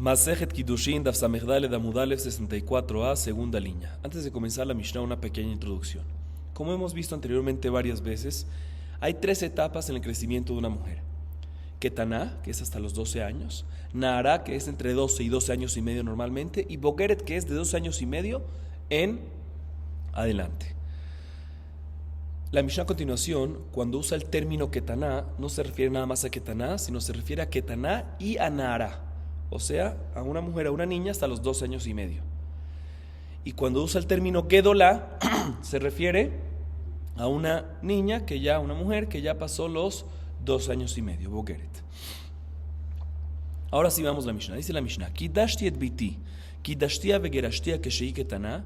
Masejet Kiddushin, Daf Samechdale, Damudalev 64a, segunda línea. Antes de comenzar la Mishnah, una pequeña introducción. Como hemos visto anteriormente varias veces, hay tres etapas en el crecimiento de una mujer. Ketaná, que es hasta los 12 años, Nahará, que es entre 12 y 12 años y medio normalmente, y Bogeret, que es de 12 años y medio en adelante. La Mishnah a continuación, cuando usa el término Ketaná, no se refiere nada más a Ketaná, sino se refiere a Ketaná y a Nahará. O sea, a una mujer, a una niña hasta los 12 años y medio. Y cuando usa el término Gedolá, se refiere a una niña, una mujer que ya pasó los 12 años y medio, Bogeret. Ahora sí vamos a la Mishnah. Dice la Mishnah, Kidashti et biti, Kidashtia vegerashtia keshei ketaná,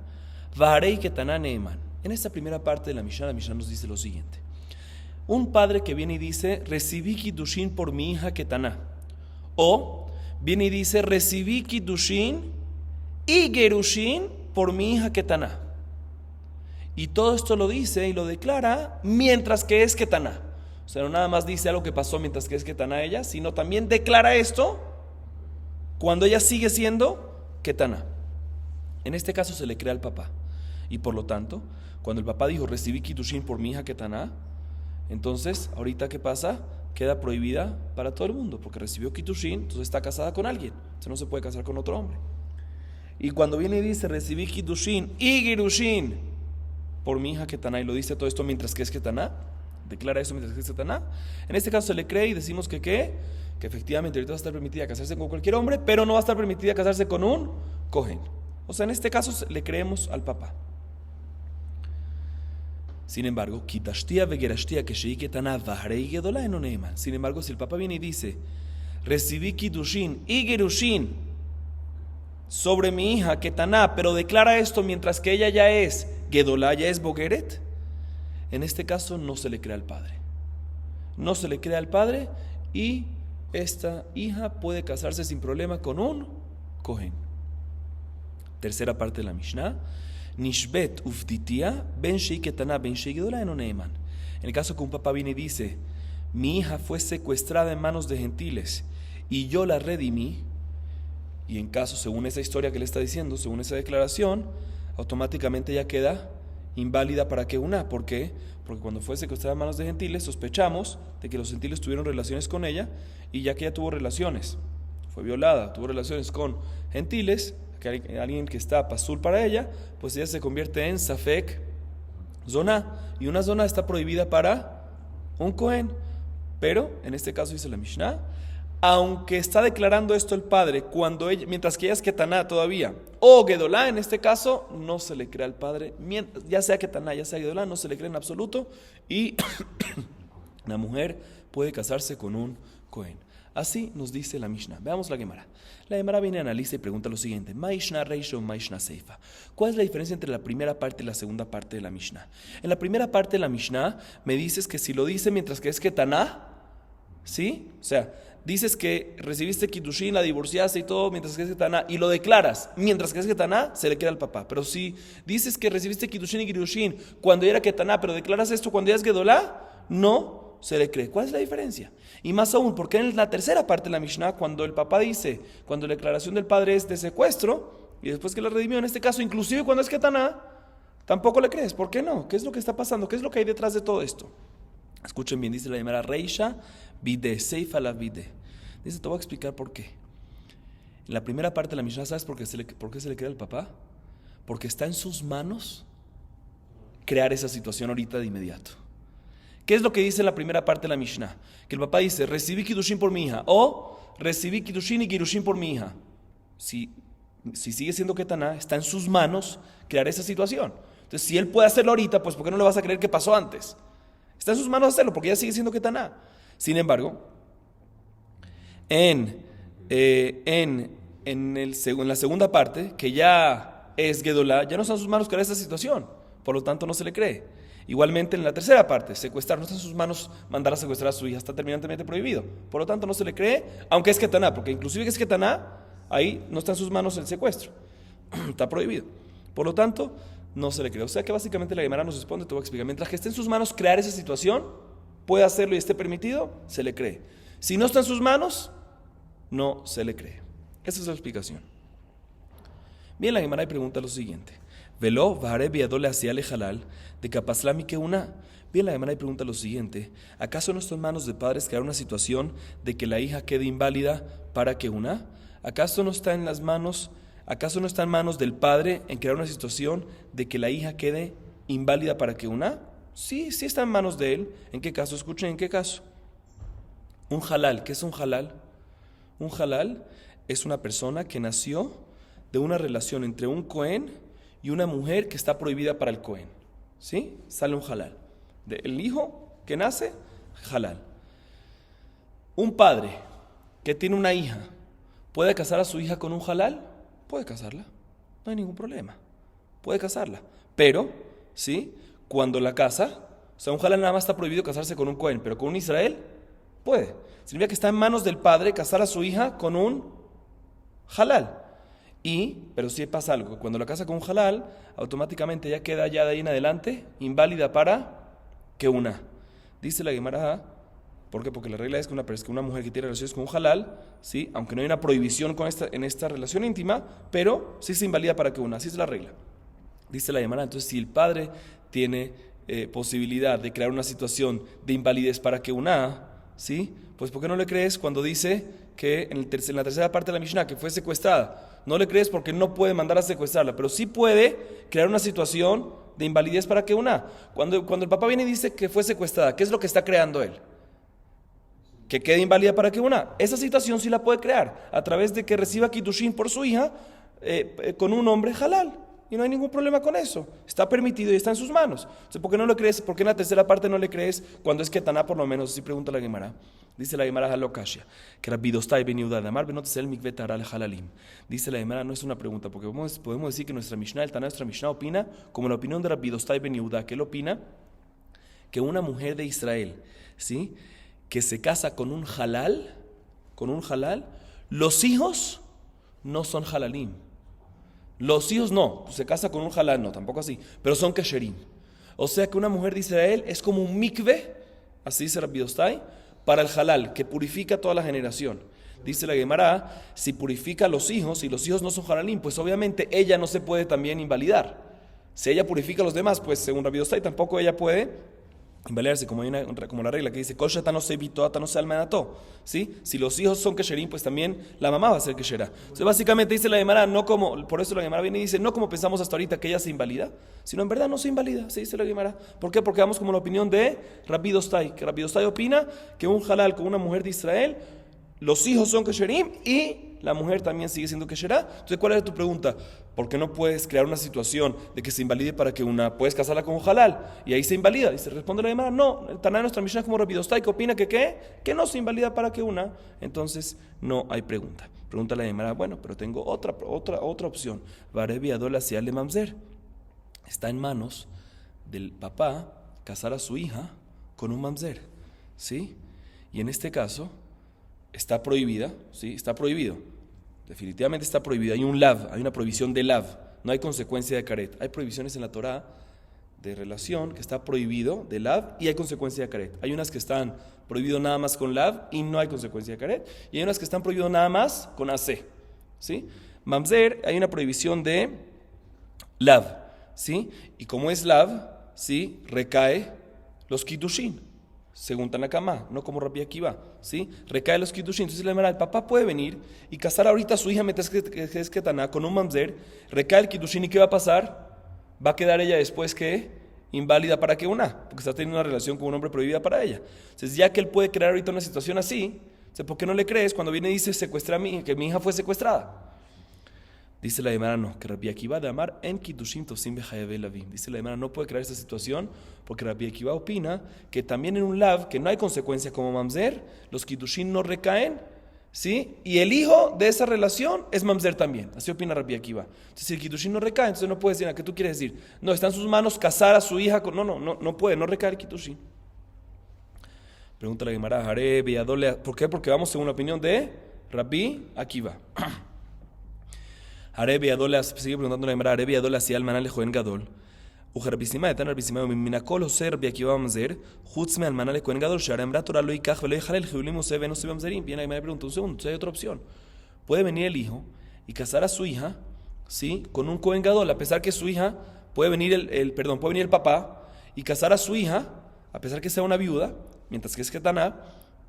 vaharei ketaná neeman. En esta primera parte de la Mishnah nos dice lo siguiente. Un padre que viene y dice, recibí Kiddushin por mi hija Ketaná. O viene y dice, recibí Kiddushin y Gerushin por mi hija Ketaná. Y todo esto lo dice y lo declara mientras que es Ketaná. O sea, no nada más dice algo que pasó mientras que es Ketaná ella, sino también declara esto cuando ella sigue siendo Ketaná. En este caso se le crea al papá. Y por lo tanto, cuando el papá dijo, recibí Kiddushin por mi hija Ketaná, entonces, ahorita ¿qué pasa? Queda prohibida para todo el mundo, porque recibió Kiddushin, entonces está casada con alguien, entonces no se puede casar con otro hombre. Y cuando viene y dice, recibí Kiddushin y Gerushin por mi hija Ketaná, y lo dice todo esto mientras que es Ketaná, declara eso mientras que es Ketaná, en este caso se le cree y decimos que efectivamente ahorita va a estar permitida casarse con cualquier hombre, pero no va a estar permitida casarse con un Kohen. O sea, en este caso le creemos al papá. Sin embargo, sin embargo, si el papá viene y dice, recibí Kiddushin y Gerushin sobre mi hija Ketaná, pero declara esto mientras que ella ya es Gedolá, ya es Bogeret, en este caso no se le cree al padre. No se le cree al padre y esta hija puede casarse sin problema con un Kohen. Tercera parte de la Mishnah. Nishbet ufditia ben shei ketaná ben shei gedolá eno neeman. En el caso que un papá viene y dice, mi hija fue secuestrada en manos de gentiles y yo la redimí, y en caso, según esa historia que le está diciendo, según esa declaración, automáticamente ya queda inválida para que una. ¿Por qué? Porque cuando fue secuestrada en manos de gentiles, sospechamos de que los gentiles tuvieron relaciones con ella, y ya que ella tuvo relaciones, fue violada, tuvo relaciones con gentiles, que alguien que está pasul para ella, pues ella se convierte en Safek Zoná, y una zona está prohibida para un Kohen. Pero en este caso dice la Mishnah, aunque está declarando esto el padre cuando ella, mientras que ella es Ketaná todavía, o Gedolá, en este caso no se le cree al padre, ya sea Ketaná, ya sea Gedolá, no se le cree en absoluto, y la mujer puede casarse con un Kohen. Así nos dice la Mishnah. Veamos la Gemara. La Gemara viene, analiza y pregunta lo siguiente: Maishna Reisha o Maishna Seifa. ¿Cuál es la diferencia entre la primera parte y la segunda parte de la Mishnah? En la primera parte de la Mishnah me dices que si lo dice mientras que es Ketaná, ¿sí? O sea, dices que recibiste Kiddushin, la divorciaste y todo mientras que es Ketaná, y lo declaras mientras que es Ketaná, se le queda al papá. Pero si dices que recibiste Kiddushin y Gerushin cuando ya era Ketaná, pero declaras esto cuando ya es Gedolá, no se le cree. ¿Cuál es la diferencia? Y más aún, porque en la tercera parte de la Mishnah, cuando el papá dice, cuando la declaración del padre es de secuestro, y después que la redimió, en este caso, inclusive cuando es Ketaná, tampoco le crees. ¿Por qué no? ¿Qué es lo que está pasando? ¿Qué es lo que hay detrás de todo esto? Escuchen bien, dice la Gemara, Reisha Bide, Seifa la Bide. Dice, te voy a explicar por qué. En la primera parte de la Mishnah, ¿sabes por qué se le cree al papá? Porque está en sus manos crear esa situación ahorita de inmediato. ¿Qué es lo que dice la primera parte de la Mishnah? Que el papá dice, recibí Kiddushin por mi hija, o recibí Kiddushin y Gerushin por mi hija. Si sigue siendo Ketaná, está en sus manos crear esa situación. Entonces, si él puede hacerlo ahorita, pues ¿por qué no le vas a creer que pasó antes? Está en sus manos hacerlo, porque ya sigue siendo Ketaná. Sin embargo, en la segunda parte, que ya es Gedolá, ya no está en sus manos crear esa situación, por lo tanto no se le cree. Igualmente en la tercera parte, secuestrar, no está en sus manos mandar a secuestrar a su hija, está terminantemente prohibido, por lo tanto no se le cree, aunque es Ketaná, porque inclusive que es Ketaná, ahí no está en sus manos el secuestro, está prohibido, por lo tanto no se le cree. O sea que básicamente la Gemara nos responde, te voy a explicar, mientras que esté en sus manos crear esa situación, puede hacerlo y esté permitido, se le cree. Si no está en sus manos, no se le cree. Esa es la explicación. Bien, la Gemara pregunta lo siguiente. Velo, vare viadole hacia le halal, de capaslami que una. Bien, la Gemara pregunta lo siguiente. ¿Acaso no está en manos de padres crear una situación de que la hija quede inválida para que una? ¿Acaso no está en manos del padre en crear una situación de que la hija quede inválida para que una? Sí, sí está en manos de él. ¿En qué caso? Escuchen, ¿en qué caso? Un halal. ¿Qué es un halal? Un halal es una persona que nació de una relación entre un cohen y una mujer que está prohibida para el cohen. ¿Sí? Sale un halal. El hijo que nace, halal. Un padre que tiene una hija, ¿puede casar a su hija con un halal? Puede casarla. No hay ningún problema. Puede casarla. Pero, ¿sí? Cuando la casa, o sea, un halal nada más está prohibido casarse con un cohen, pero con un Israel, puede. Significa que está en manos del padre casar a su hija con un halal. Pero si pasa algo, cuando la casa con un halal, automáticamente ya queda ya de ahí en adelante inválida para que una. Dice la Gemara, ¿por qué? Porque la regla es que una mujer que tiene relaciones con un halal, ¿sí? Aunque no hay una prohibición en esta relación íntima, pero sí se invalida para que una, así es la regla. Dice la Gemara, entonces si el padre tiene posibilidad de crear una situación de invalidez para que una, ¿sí? Pues ¿por qué no le crees cuando dice que en la tercera parte de la Mishnah que fue secuestrada? No le crees porque no puede mandar a secuestrarla, pero sí puede crear una situación de invalidez para que una. Cuando el papá viene y dice que fue secuestrada, ¿qué es lo que está creando él? Que quede inválida para que una. Esa situación sí la puede crear a través de que reciba kiddushin por su hija con un hombre halal. Y no hay ningún problema con eso. Está permitido y está en sus manos. Entonces, ¿por qué no le crees? ¿Por qué en la tercera parte no le crees cuando es Ketaná por lo menos? Así pregunta la Gemara. Dice la Gemara Halokashia, que Rabbi Dostai ben Yehuda de Amar benot el mikvet taral halalim. Dice la Gemara, no es una pregunta, porque podemos decir que nuestra Mishnah, el Taná de nuestra Mishnah opina como la opinión de Rabbi Dostai ben Yehuda, que él opina que una mujer de Israel, ¿sí?, que se casa con un halal, los hijos no son halalim. Los hijos no, se casa con un halal, no, tampoco así, pero son kesherim. O sea que una mujer de Israel es como un mikve, así dice Rabbi Dostai, para el halal, que purifica toda la generación. Dice la Gemara, si purifica a los hijos, y los hijos no son halalim, pues obviamente ella no se puede también invalidar. Si ella purifica a los demás, pues según Rabbi Dostai tampoco ella puede invalidarse, como la regla que dice, Kol shata no se vito, ata no se almanato. ¿Sí? Si los hijos son kesherim, pues también la mamá va a ser kesherá. Entonces básicamente dice la Gemara, no como, por eso la Gemara viene y dice, no como pensamos hasta ahorita que ella se invalida, sino en verdad no se invalida, se dice la Gemara. ¿Por qué? Porque vamos como la opinión de Rabbi Dostai, que Rabbi Dostai opina que un halal con una mujer de Israel, los hijos son kesherim y la mujer también sigue siendo kesherá. Entonces, ¿cuál es tu pregunta? ¿Por qué no puedes crear una situación de que se invalide para que una puedes casarla con un halal y ahí se invalida? Y se responde la Gemara, no, el Taná de nuestra Mishnah es como Rabbi Dostai, que opina que no se invalida para que una. Entonces, no hay pregunta. Pregunta la Gemara, bueno, pero tengo otra opción. Varebi adola siale mamzer. Está en manos del papá casar a su hija con un mamzer, ¿sí? Y en este caso está prohibida, ¿sí? Está prohibido. Definitivamente está prohibido. Hay un lav, hay una prohibición de lav. No hay consecuencia de caret. Hay prohibiciones en la Torah de relación que está prohibido de lav y hay consecuencia de caret. Hay unas que están prohibido nada más con lav y no hay consecuencia de caret. Y hay unas que están prohibido nada más con ase, ¿sí? Mamzer, hay una prohibición de lav, ¿sí? Y como es lav, ¿sí?, recae los kiddushin, según Tanakama, no como Rabbi Akiva, ¿sí? Recae los kiddushin. Entonces la Gemara, el papá puede venir y casar ahorita a su hija mientras que es Ketaná con un mamzer, recae el kiddushin y ¿qué va a pasar? Va a quedar ella después que inválida para que una, porque está teniendo una relación con un hombre prohibida para ella. Entonces ya que él puede crear ahorita una situación así, ¿por qué no le crees cuando viene y dice que mi hija fue secuestrada? Dice la Gemara, no, que Rabbi Akiva de Amar en kiddushin tosim bechayav lavim. Dice la Gemara, no puede crear esta situación porque Rabbi Akiva opina que también en un lav que no hay consecuencia como mamzer, los kiddushin no recaen, ¿sí? Y el hijo de esa relación es mamzer también. Así opina Rabbi Akiva. Entonces si el kiddushin no recae, entonces no puede decir, ¿a qué tú quieres decir? No, está en sus manos casar a su hija con... No puede, no recae el kiddushin. Pregunta la Gemara, ¿por qué? Porque vamos según la opinión de Rabbi Akiva. Arebi Adola, sigue preguntando la Gemara, Arebi Adola si almaná le Cohen Gadol. Ujarabisima, etan arbisima, minakol José Rabbi Akiva mamzer, chutzme almaná le Cohen Gadol, sharem ratora lo ikach velo yjalel, jiulim use veno se mamzerim. Bien, ahí me pregunto un segundo, entonces hay otra opción. puede venir el hijo y casar a su hija, ¿sí? Con un Cohen Gadol, a pesar que su hija, puede venir puede venir el papá y casar a su hija, a pesar que sea una viuda, mientras que es Ketaná,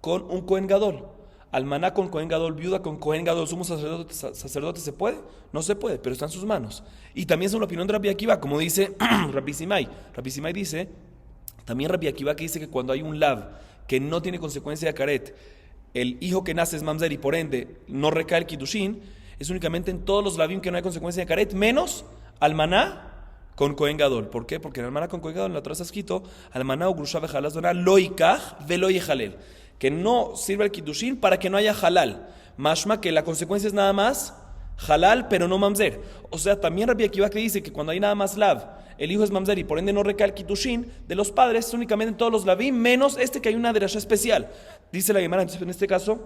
con un Cohen Gadol. Almaná con Cohen Gadol, viuda con Cohen Gadol, sumo sacerdote, ¿se puede? No se puede, pero está en sus manos. Y también es la opinión de Rabbi Akiva, como dice Rabbi Simai. Rabbi Simai dice, también Rabbi Akiva, que dice que cuando hay un lav que no tiene consecuencia de karet, el hijo que nace es mamzer y por ende no recae el kiddushin, es únicamente en todos los lavim que no hay consecuencia de karet, menos almaná con Cohen Gadol. ¿Por qué? Porque en almaná con Cohen Gadol en la Torah está escrito, almaná o grusha vejalaz dona lo ikach velo yehalel, que no sirve el kiddushin para que no haya halal. Mashma, que la consecuencia es nada más halal, pero no mamzer. O sea, también Rabbi Akiva que dice que cuando hay nada más lav, el hijo es mamzer y por ende no recae el kiddushin de los padres, es únicamente en todos los lavim, menos que hay una derasha especial. Dice la Gemara, entonces en este caso,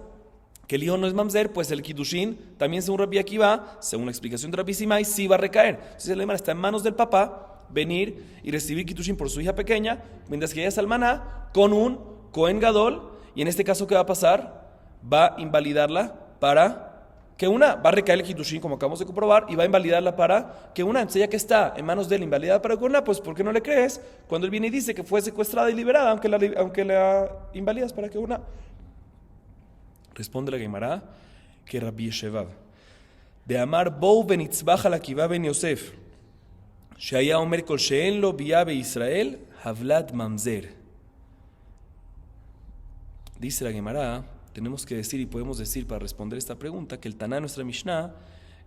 que el hijo no es mamzer, pues el kiddushin, también según Rabbi Akiva, según la explicación de Rabbi Simai, sí va a recaer. Entonces la Gemara está en manos del papá, venir y recibir kiddushin por su hija pequeña, mientras que ella es almaná, con un Cohen Gadol. Y en este caso, ¿qué va a pasar? Va a invalidarla para que va a recaer el kiddushin, como acabamos de comprobar, y va a invalidarla para que entonces ya que está en manos de él, invalidada para que pues ¿por qué no le crees? Cuando él viene y dice que fue secuestrada y liberada, aunque la invalidas para que Responde la Gemara que Rabbi Yeshevav, de Amar Bou ben Itzbach al Akiva ben Yosef, Shaya Omer Kol She'en Lo Bia Israel, Havlad Mamzer. Dice la Gemara, tenemos que decir y podemos decir para responder esta pregunta que el Taná de nuestra Mishnah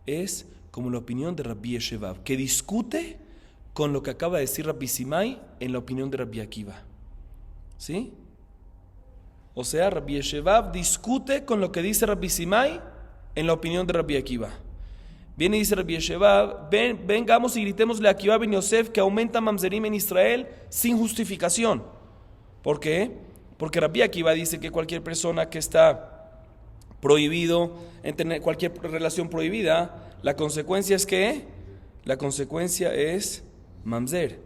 es como la opinión de Rabbi Yeshevav, que discute con lo que acaba de decir Rabbi Simai en la opinión de Rabbi Akiva. ¿Sí? O sea, Rabbi Yeshevav discute con lo que dice Rabbi Simai en la opinión de Rabbi Akiva. Viene y dice Rabbi Yeshevav, vengamos y gritémosle a Akiva ben Yosef que aumenta mamzerim en Israel sin justificación. ¿Por qué? Porque Rabbi Akiva dice que cualquier persona que está prohibido en tener cualquier relación prohibida, la consecuencia es que la consecuencia es mamzer.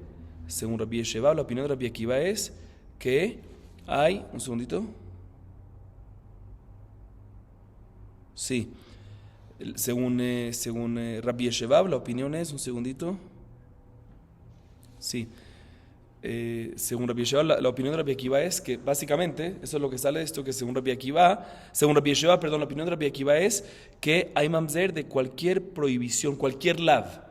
Según Rabbi Yeshevav, la opinión de Rabbi Akiva es que hay, un segundito. Sí, según Rabbi Yeshevav, la opinión es, un segundito. Sí. Según Rabbi Yeshevav, la opinión de Rabbi Akiva es que básicamente, eso es lo que sale de esto, que según Rabbi Yeshevav, la opinión de Rabbi Akiva es que hay mamzer de cualquier prohibición, cualquier lav,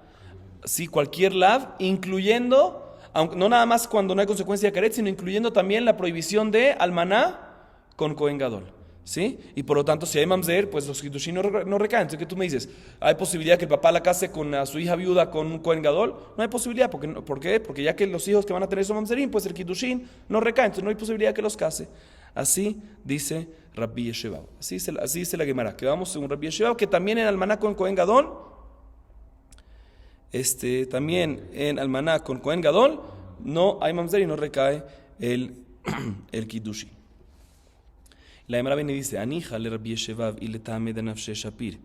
sí, cualquier lav, incluyendo, no nada más cuando no hay consecuencia de karet, sino incluyendo también la prohibición de almaná con Cohen Gadol. ¿Sí? Y por lo tanto, si hay mamzer, pues los kiddushin no recaen. Entonces, ¿qué tú me dices? ¿Hay posibilidad que el papá la case con a su hija viuda con un Cohen Gadol? No hay posibilidad. ¿Por qué? Porque ya que los hijos que van a tener son mamzerim, pues el kiddushin no recae. Entonces, no hay posibilidad que los case. Así dice Rabbi Yeshevav. Así dice la Gemara. Que vamos según Rabbi Yeshevav, que también en almaná con Cohen Gadol, también en almaná con Cohen Gadol, no hay mamzer y no recae el kiddushin. La Gemara viene y dice, Anija le Rabbi Yeshevav y le tame de nafshe Shapir.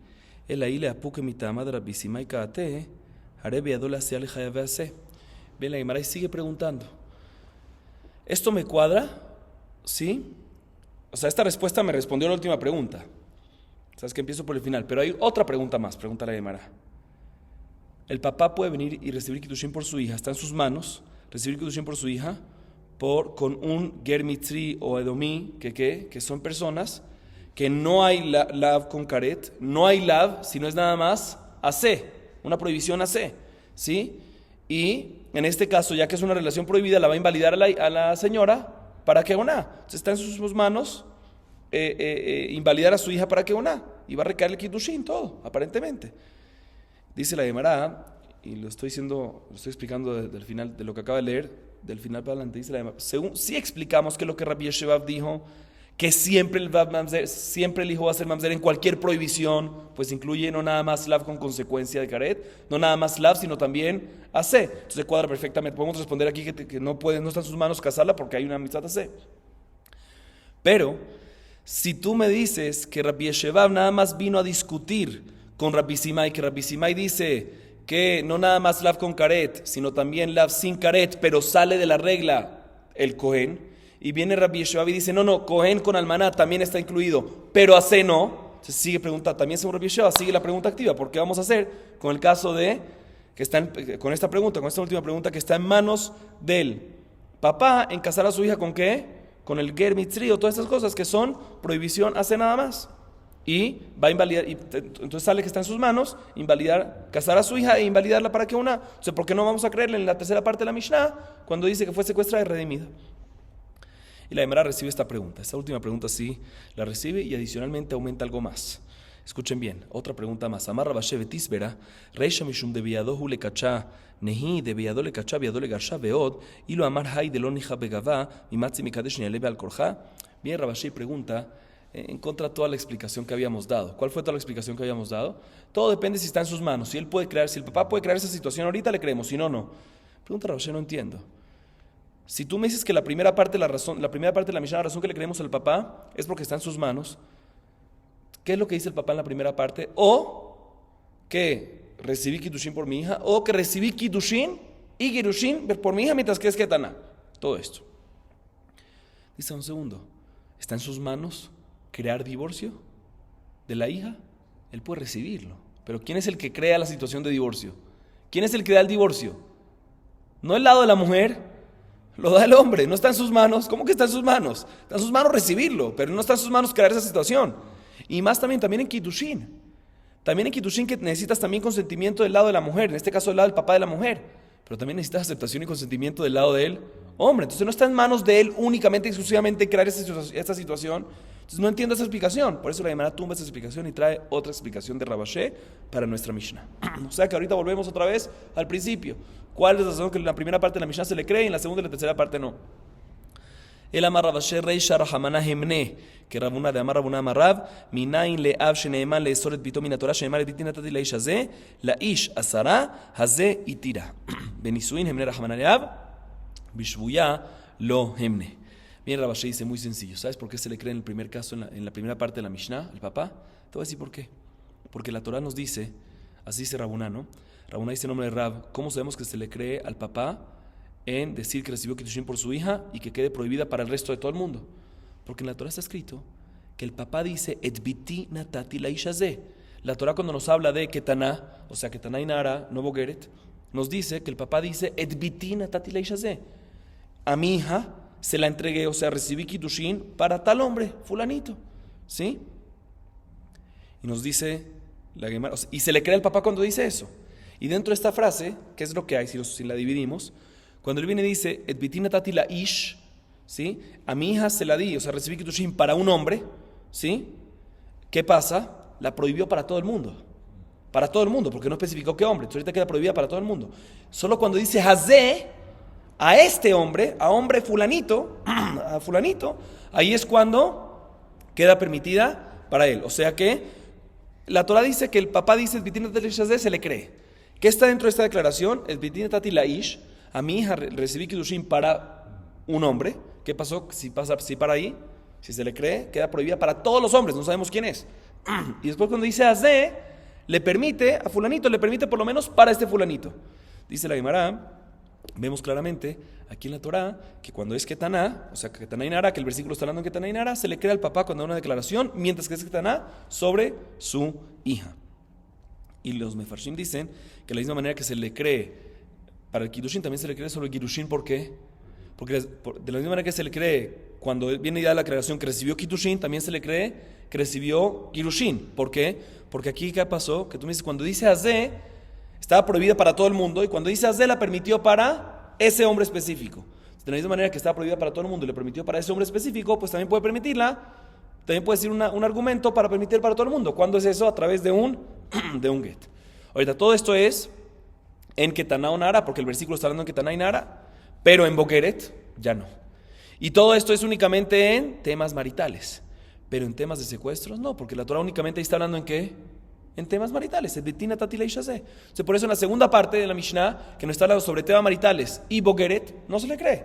El ahí le apuque mi tama de Rabbi Simai kaate, harebe adola se aleja de vease. Ven la Gemara y sigue preguntando. ¿Esto me cuadra? ¿Sí? O sea, esta respuesta me respondió la última pregunta. Sabes que empiezo por el final, pero hay otra pregunta más, pregunta la Gemara. El papá puede venir y recibir kiddushin por su hija, está en sus manos, recibir kiddushin por su hija, con un ger mitri o edomí, que son personas que no hay lav con karet, no hay lav, sino es nada más asé, una prohibición asé, ¿sí? Y en este caso, ya que es una relación prohibida, la va a invalidar a la señora para que una. Entonces está en sus manos invalidar a su hija para que una, y va a recaer el kiddushin todo, aparentemente. Dice la Gemara, y lo estoy explicando del final, de lo que acaba de leer, del final para adelante, dice la Gemara. Sí explicamos que lo que Rabbi Yeshevav dijo, que siempre el hijo va a ser mamzer en cualquier prohibición, pues incluye no nada más lav con consecuencia de karet, no nada más lav, sino también asé. Entonces cuadra perfectamente. Podemos responder aquí que no está en sus manos casarla porque hay una mitzvah asé. Pero si tú me dices que Rabbi Yeshevav nada más vino a discutir con Rabbi Simai, que Rabbi Simai dice que no nada más lav con karet, sino también lav sin karet, pero sale de la regla el Cohen, y viene Rabbi Yeshevav y dice, no, Cohen con almaná también está incluido, pero asé no. Se sigue preguntando, también según Rabbi Yeshua, sigue la pregunta activa. ¿Por qué vamos a hacer con el caso de, con esta pregunta, con esta última pregunta que está en manos del papá en casar a su hija con qué? Con el ger mitzri o todas estas cosas que son prohibición hace nada más. Y va a invalidar, entonces sale que está en sus manos, casar a su hija e invalidarla para que una. O sea, ¿por qué no vamos a creerle en la tercera parte de la Mishnah cuando dice que fue secuestrada y redimida? Y la Gemara recibe esta pregunta. Esta última pregunta sí la recibe y adicionalmente aumenta algo más. Escuchen bien, otra pregunta más. Amar Rabashe betisbera, reisha mishum de viadohu le cachá, nehi de viado le cachá, viado le garsha veod, y lo amar hay de lo nija begavá, mi matzi mi kadesh ni aleve al korja. Bien, Rabashe pregunta en contra de toda la explicación que habíamos dado. ¿Cuál fue toda la explicación que habíamos dado? Todo depende si está en sus manos. Si él puede crear, si el papá puede crear esa situación ahorita, le creemos. Si no, no. Pregunta Rabashe, no entiendo. Si tú me dices que la primera parte de la Mishnah, la razón que le creemos al papá es porque está en sus manos, ¿qué es lo que dice el papá en la primera parte? O que recibí Kiddushin por mi hija, o que recibí Kiddushin y Girushin por mi hija mientras que es Ketaná. Todo esto. Dice un segundo, ¿está en sus manos crear divorcio de la hija? Él puede recibirlo. Pero ¿quién es el que crea la situación de divorcio? ¿Quién es el que da el divorcio? No el lado de la mujer, lo da el hombre, no está en sus manos. ¿Cómo que está en sus manos? Está en sus manos recibirlo, pero no está en sus manos crear esa situación. Y más también en Kiddushin. También en Kiddushin que necesitas también consentimiento del lado de la mujer, en este caso del lado del papá de la mujer. Pero también necesitas aceptación y consentimiento del lado del hombre. Entonces no está en manos de él únicamente, exclusivamente crear esta situación. Entonces no entiendo esa explicación. Por eso la Gemara tumba esa explicación y trae otra explicación de Rabashe para nuestra Mishnah. O sea que ahorita volvemos otra vez al principio. ¿Cuál es la razón que en la primera parte de la Mishnah se le cree y en la segunda y la tercera parte no? El amar Rabashe reisha rahamana hemne, que Rabuna de amar Rabuna amarrab, minain le av sheneeman le esoret bito minatorah sheneemar et bitin natati la ish hazeh, la ish asara hazeh itira. Benisuin hemne rahamana le av, bishvuya lo hemne. Bien, Rabashe dice muy sencillo. ¿Sabes por qué se le cree en el primer caso, en la primera parte de la Mishnah, al papá? Te voy a decir por qué. Porque la Torah nos dice, así dice Rabuna, ¿no? Rabuna dice en nombre de Rab, ¿cómo sabemos que se le cree al papá en decir que recibió Kiddushin por su hija y que quede prohibida para el resto de todo el mundo? Porque en la Torah está escrito que el papá dice, et biti natati la ish hazeh. La Torah cuando nos habla de Ketaná, o sea, Ketaná y Nara, no Bogeret, nos dice que el papá dice, et biti natati la ish hazeh. A mi hija se la entregué, o sea, recibí Kiddushin para tal hombre, fulanito, ¿sí? Y nos dice, y se le cree al papá cuando dice eso. Y dentro de esta frase, ¿qué es lo que hay si la dividimos? Cuando él viene y dice, et biti natati la ish, ¿sí? A mi hija se la di, o sea, recibí Kiddushin para un hombre, ¿sí? ¿Qué pasa? La prohibió para todo el mundo. Para todo el mundo, porque no especificó qué hombre. Entonces ahorita queda prohibida para todo el mundo. Solo cuando dice hazeh, a este hombre, a hombre fulanito, a fulanito, ahí es cuando queda permitida para él. O sea que la Torah dice que el papá dice, et biti natati la ish hazeh, se le cree. ¿Qué está dentro de esta declaración? Et biti natati la ish, a mi hija recibí Kiddushin para un hombre. ¿Qué pasó? Si para ahí, si se le cree, queda prohibida para todos los hombres, no sabemos quién es. Y después cuando dice hazeh, le permite a fulanito, le permite por lo menos para este fulanito. Dice la Gemara, vemos claramente aquí en la Torah que cuando es Ketaná, o sea, Ketaná y Nara, que el versículo está hablando en Ketaná y Nara, se le cree al papá cuando da una declaración, mientras que es Ketaná sobre su hija. Y los Mefarshim dicen que de la misma manera que se le cree para el Kiddushin, también se le cree sobre el Girushin. ¿Por qué? Porque de la misma manera que se le cree cuando viene ya la aclaración que recibió Kiddushin, también se le cree que recibió Girushin. ¿Por qué? Porque aquí ¿qué pasó? Que tú me dices, cuando dice hazeh, estaba prohibida para todo el mundo, y cuando dice hazeh la permitió para ese hombre específico. De la misma manera que estaba prohibida para todo el mundo y le permitió para ese hombre específico, pues también puede permitirla, también puede decir un argumento para permitir para todo el mundo. ¿Cuándo es eso? A través de un get. Ahorita todo esto es en Ketaná o Nara, porque el versículo está hablando en Ketaná y Nara, pero en Bokeret ya no. Y todo esto es únicamente en temas maritales, pero en temas de secuestros no, porque la Torah únicamente está hablando en ¿qué? En temas maritales, et biti natati la ish hazeh. Por eso en la segunda parte de la Mishnah, que nos está hablando sobre temas maritales y Bokeret, no se le cree.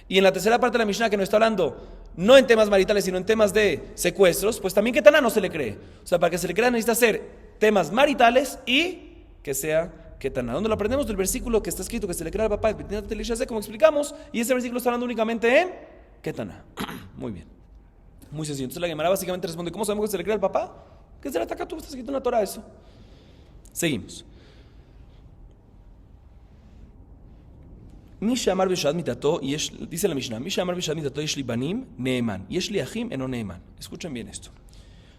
Y en la tercera parte de la Mishnah, que nos está hablando no en temas maritales, sino en temas de secuestros, pues también Ketaná no se le cree. O sea, para que se le crea necesita ser temas maritales y que sea Ketaná. ¿Dónde lo aprendemos? Del versículo que está escrito que se le crea al papá, et biti natati la ish hazeh, como explicamos, y ese versículo está hablando únicamente en Ketaná. Muy bien. Muy sencillo. Entonces la Gemara básicamente responde, ¿cómo sabemos que se le crea al papá? ¿Qué es el atacatú? Está escrito en la Torah eso. Seguimos. Dice la Mishnah, Neeman, eno Neeman. Escuchen bien esto.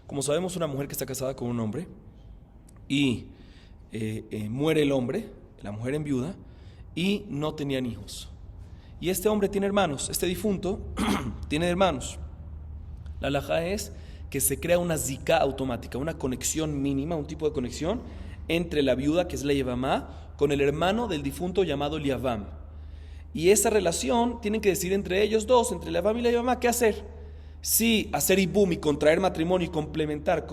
Como sabemos, una mujer que está casada con un hombre y muere el hombre, la mujer enviuda, y no tenían hijos. Y este hombre tiene hermanos, este difunto tiene hermanos. La halajá es que se crea una zika automática, una conexión mínima, un tipo de conexión entre la viuda, que es la Yevamá, con el hermano del difunto llamado Liavam. Y esa relación tienen que decidir entre ellos dos, entre la Yevamá y la Yevamá, ¿qué hacer? Si hacer ibum y contraer matrimonio y complementar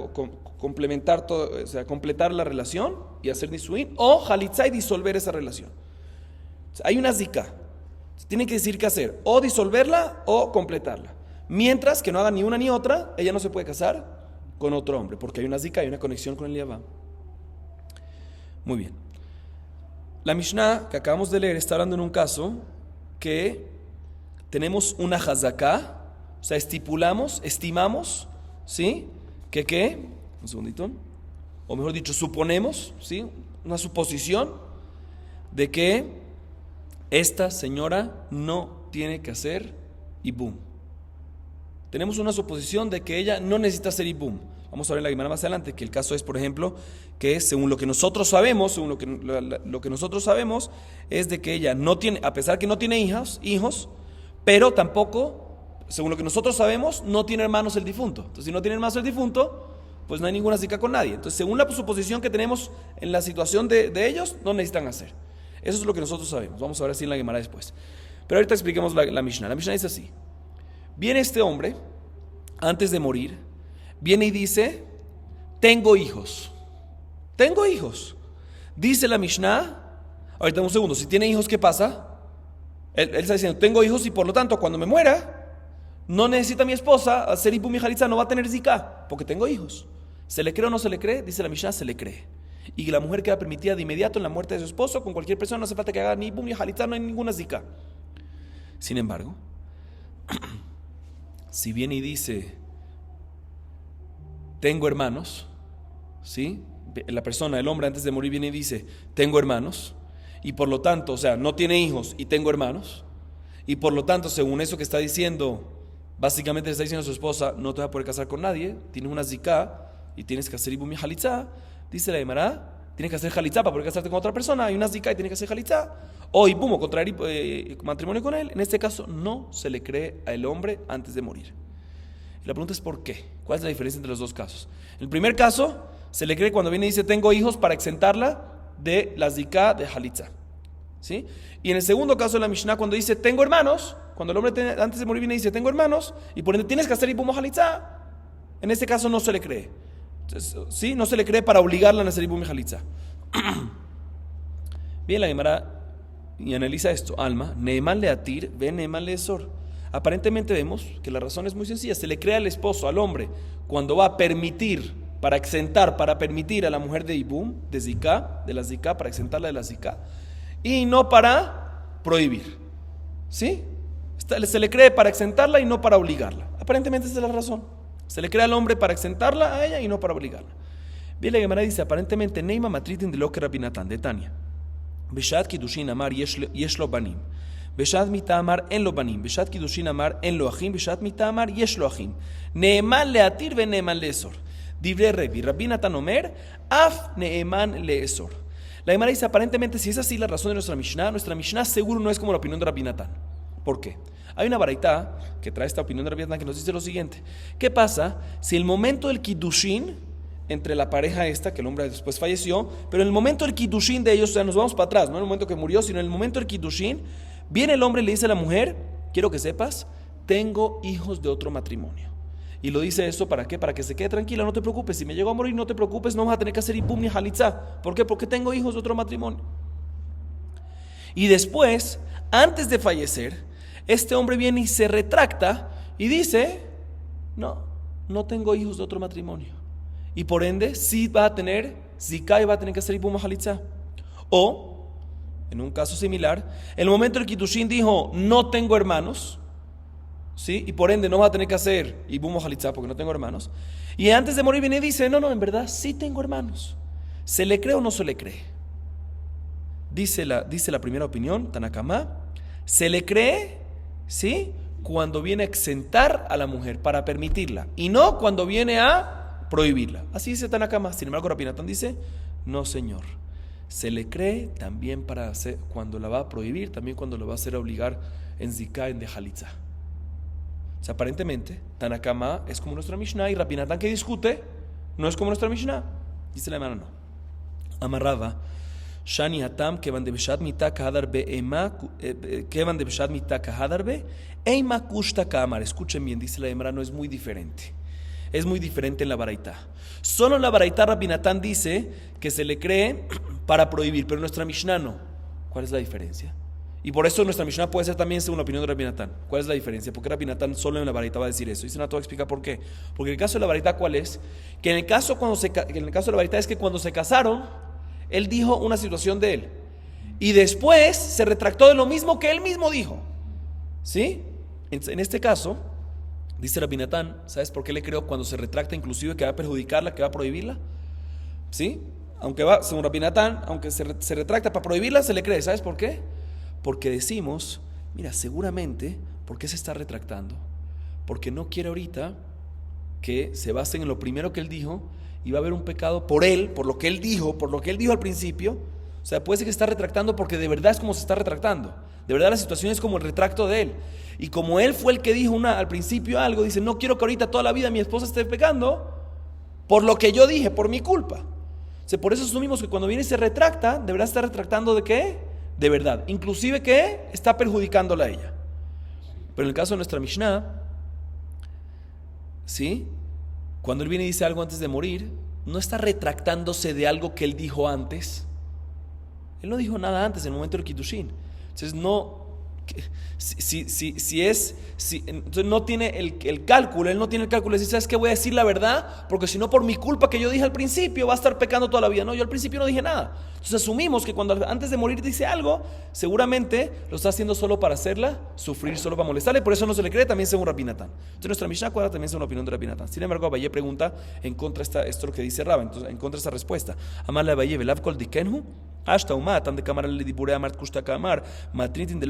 todo, o sea, completar la relación y hacer nisuin, o jalitza y disolver esa relación. O sea, hay una zika. Tienen que decir qué hacer, o disolverla o completarla. Mientras que no haga ni una ni otra, ella no se puede casar con otro hombre, porque hay una zika, hay una conexión con el Yevamá. Muy bien. La Mishnah que acabamos de leer está hablando en un caso que tenemos una hazaká, o sea, estimamos, ¿sí? ¿Que qué? Un segundito. O mejor dicho, suponemos, ¿sí? Una suposición de que esta señora no tiene que hacer ibum. Tenemos una suposición de que ella no necesita hacer ibum. Vamos a ver en la Gemara más adelante que el caso es, por ejemplo, que según lo que nosotros sabemos, lo que nosotros sabemos es de que ella no tiene, a pesar que no tiene hijos, pero tampoco, según lo que nosotros sabemos, no tiene hermanos el difunto. Entonces, si no tiene hermanos el difunto, pues no hay ninguna zika con nadie. Entonces, según la suposición que tenemos en la situación de ellos, no necesitan hacer. Eso es lo que nosotros sabemos. Vamos a ver así en la Gemara después. Pero ahorita expliquemos la Mishnah. La Mishnah dice así: viene este hombre, antes de morir, viene y dice: tengo hijos. Dice la Mishnah, ahorita un segundo, si tiene hijos, ¿qué pasa? Él está diciendo: tengo hijos y por lo tanto cuando me muera, no necesita mi esposa hacer ibum y jalitza, no va a tener zika, porque tengo hijos. ¿Se le cree o no se le cree? Dice la Mishnah, se le cree. Y la mujer queda permitida de inmediato en la muerte de su esposo, con cualquier persona, no hace falta que haga ni ibum ni jalitza, no hay ninguna zika. Sin embargo, si viene y dice: tengo hermanos, ¿sí? La persona, el hombre antes de morir viene y dice: tengo hermanos, y por lo tanto, o sea, no tiene hijos y tengo hermanos, y por lo tanto, según eso que está diciendo, básicamente le está diciendo a su esposa: no te vas a poder casar con nadie, tienes una zika y tienes que hacer ibum y jalitza. Dice la Gemara: tienes que hacer jalitza para poder casarte con otra persona, hay una zika y tienes que hacer jalitza, o ibum, o contraer matrimonio con él. En este caso no se le cree al hombre antes de morir. Y la pregunta es ¿por qué? ¿Cuál es la diferencia entre los dos casos? En el primer caso se le cree cuando viene y dice: tengo hijos, para exentarla de la zika de jalitza, ¿sí? Y en el segundo caso de la Mishnah, cuando dice tengo hermanos, cuando el hombre antes de morir viene y dice tengo hermanos, y por ende tienes que hacer ibum o jalitza, en este caso no se le cree. Entonces, ¿sí? No se le cree para obligarla a hacer ibum y jalitza. Bien, la Gemara y analiza esto. Alma, Neeman le atir, ve Neeman le esor. Aparentemente vemos que la razón es muy sencilla. Se le cree al esposo, al hombre, cuando va a permitir, para exentar, para permitir a la mujer de ibum, de zika, de la zika, para exentarla de la zika, y no para prohibir, ¿sí? Se le cree para exentarla y no para obligarla. Aparentemente esa es la razón. Se le cree al hombre para exentarla a ella y no para obligarla. Bien, la Gemara dice: aparentemente Neima matritin de lo que Rabbi Natan de Tania. Beshat kidushin amar yesh lo banim. Beshat mita amar en lo banim. Beshat kidushin amar en lo achim. Beshat mita amar yesh lo achim. Neeman le atir ve neeman le esor. Dibre Rabbi Natan omer af neeman le esor. La Gemara dice: aparentemente, si es así la razón de nuestra Mishnah seguro no es como la opinión de Rabbi Natan. ¿Por qué? Hay una baraita que trae esta opinión de Rabbi Natan que nos dice lo siguiente: ¿qué pasa si el momento del kiddushin entre la pareja esta, que el hombre después falleció, pero en el momento del kiddushin de ellos, o sea, nos vamos para atrás, no en el momento que murió, sino en el momento del kiddushin, viene el hombre y le dice a la mujer: quiero que sepas, tengo hijos de otro matrimonio. Y lo dice eso ¿para qué? Para que se quede tranquila, no te preocupes, si me llego a morir no te preocupes, no vas a tener que hacer ibum ni jalitza. ¿Por qué? Porque tengo hijos de otro matrimonio. Y después, antes de fallecer, este hombre viene y se retracta y dice: no tengo hijos de otro matrimonio, y por ende sí va a tener zika y va a tener que hacer ibum o jalitza. O, en un caso similar, en el momento del kiddushin dijo: no tengo hermanos, ¿sí? Y por ende no va a tener que hacer ibum o jalitza porque no tengo hermanos. Y antes de morir viene y dice, no, en verdad sí tengo hermanos. ¿Se le cree o no se le cree? Dice la primera opinión, Tanakama, se le cree, ¿sí?, cuando viene a exentar a la mujer para permitirla, y no cuando viene a prohibirla. Así dice Tanakama. Sin embargo, Rabbi Natán dice, no, señor. Se le cree también para hacer, cuando la va a prohibir, también cuando la va a hacer obligar en Zika, en Dejalitza. O sea, aparentemente, Tanakama es como nuestra Mishnah, y Rabbi Natán, que discute, no es como nuestra Mishnah. Dice la hermana, no. Amarraba, Shani Hatam, que van de Beshat Mita Kahadarbe, que van de Beshat Mita Kahadarbe, Eima Kushta Kamar. Escuchen bien, dice la hermana, no es muy diferente. Es muy diferente en la baraita. Solo en la baraita Rabbi Natán dice que se le cree para prohibir, pero nuestra Mishnah no. ¿Cuál es la diferencia? Y por eso nuestra Mishnah puede ser también según la opinión de Rabbi Natán. ¿Cuál es la diferencia? ¿Por qué Rabbi Natán solo en la baraita va a decir eso? Y Senato va a explicar por qué. Porque en el caso de la baraita, ¿cuál es? Que en el caso de la baraita es que cuando se casaron, él dijo una situación de él. Y después se retractó de lo mismo que él mismo dijo. ¿Sí? En este caso, dice Rabbi Natán, ¿sabes por qué le creo? Cuando se retracta, inclusive que va a perjudicarla, que va a prohibirla. ¿Sí? Aunque va, según Rabbi Natán, aunque se retracta para prohibirla, se le cree. ¿Sabes por qué? Porque decimos, mira, seguramente, ¿por qué se está retractando? Porque no quiere ahorita que se basen en lo primero que él dijo y va a haber un pecado por él, por lo que él dijo al principio. O sea, puede ser que se está retractando porque de verdad es como se está retractando. De verdad la situación es como el retracto de él. Y como él fue el que dijo al principio algo, dice, no quiero que ahorita toda la vida mi esposa esté pecando por lo que yo dije, por mi culpa. O sea, por eso asumimos que cuando viene y se retracta, de verdad está retractando ¿de qué? De verdad. Inclusive que está perjudicándola a ella. Pero en el caso de nuestra Mishnah, ¿sí?, cuando él viene y dice algo antes de morir, no está retractándose de algo que él dijo antes. Él no dijo nada antes, en el momento del Kiddushin. Entonces entonces no tiene el cálculo, él no tiene el cálculo de decir, ¿sabes qué? Voy a decir la verdad, porque si no por mi culpa que yo dije al principio, va a estar pecando toda la vida. No, yo al principio no dije nada. Entonces asumimos que cuando antes de morir dice algo, seguramente lo está haciendo solo para hacerla sufrir, solo para molestarle, por eso no se le cree, también según Rabbi Natán. Entonces nuestra Mishnah cuadra también según la opinión de Rabbi Natán. Sin embargo, Abaye pregunta en contra esto lo que dice Rabba, entonces en contra de esta respuesta. Amarle Abaye, velav kol dikenhu, hasta umá, tan de cámara le dibure amart kushta kamar, matritin de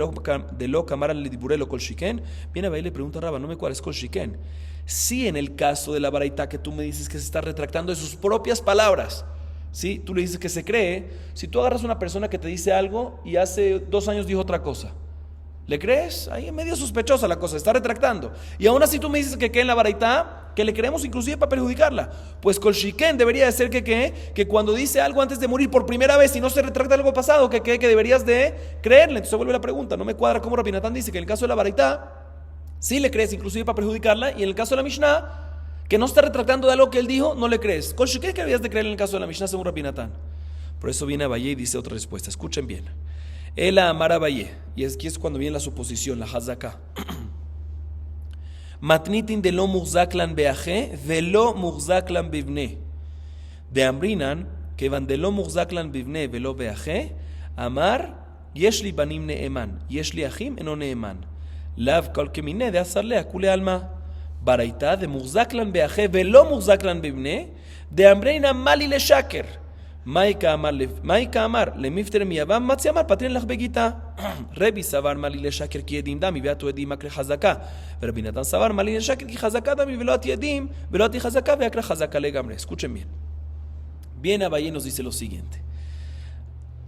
lo cámara le dibure lo kol shiken. Viene Abaye y le pregunta a Rabba, no me cuál es kol shiken. Si en el caso de la baraita que tú me dices que se está retractando de sus propias palabras, ¿sí?, tú le dices que se cree. Si tú agarras a una persona que te dice algo y hace 2 años dijo otra cosa, ¿le crees? Ahí es medio sospechosa la cosa, está retractando. Y aún así tú me dices que en la baraita, que le creemos inclusive para perjudicarla. Pues Kol Shiken debería de ser que cuando dice algo antes de morir por primera vez y no se retracta algo pasado, que deberías de creerle. Entonces vuelve la pregunta, no me cuadra cómo Rabbi Natán dice que en el caso de la baraita sí le crees inclusive para perjudicarla, y en el caso de la Mishnah, que no está retractando de algo que él dijo, no le crees. Kol Shiken, ¿qué deberías de creer en el caso de la Mishnah según Rabbi Natán? Por eso viene Abaye y dice otra respuesta. Escuchen bien. El amar Abaye, y aquí es cuando viene la suposición, la hazaka. Matnitin de lo murzaklan beaje, de lo murzaklan bivne. De amrinan, que van de lo murzaklan bivne, velo beaje, amar, yeshli banim neeman, yeshli achim eno neeman. Lav kol kemine de asarle akule alma. Baraita de murzaklan beaje, velo murzaklan bivne, de amrinan mali le shaker. Maika amar le mifter miyavam matzi amar patrin lach begita. Rebi savar mali le shaker ki edim dami veatu edim akre chazaka. Rabbi Natán savar mali le shaker ki chazaka dami veloat edim veloat chazaka veakre chazaka legamre. Escuchen bien. Bien, Abaye nos dice lo siguiente.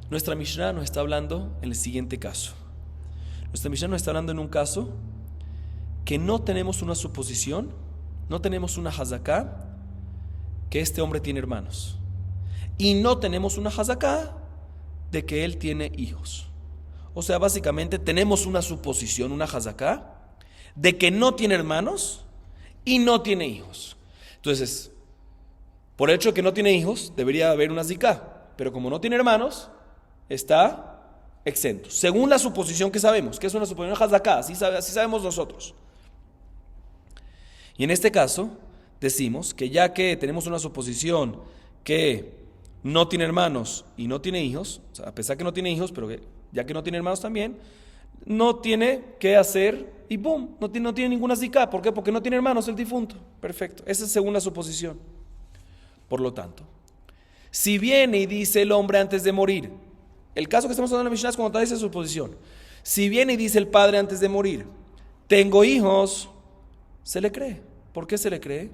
Nuestra Mishnah nos está hablando en el siguiente caso. Nuestra Mishnah nos está hablando en un caso que no tenemos una suposición, no tenemos una hazaká que este hombre tiene hermanos. Y no tenemos una hazaká de que él tiene hijos. O sea, básicamente tenemos una suposición, una hazaká, de que no tiene hermanos y no tiene hijos. Entonces, por el hecho de que no tiene hijos, debería haber una ziká. Pero como no tiene hermanos, está exento. Según la suposición que sabemos, que es una suposición hazaká, así sabemos nosotros. Y en este caso, decimos que ya que tenemos una suposición que no tiene hermanos y no tiene hijos, o sea, a pesar que no tiene hijos, pero ya que no tiene hermanos también, no tiene que hacer y boom, no tiene ninguna zika. ¿Por qué? Porque no tiene hermanos el difunto. Perfecto, esa es según la suposición. Por lo tanto, si viene y dice el hombre antes de morir, el caso que estamos hablando en la Mishnah es cuando está esa suposición. Si viene y dice el padre antes de morir, tengo hijos, se le cree. ¿Por qué se le cree?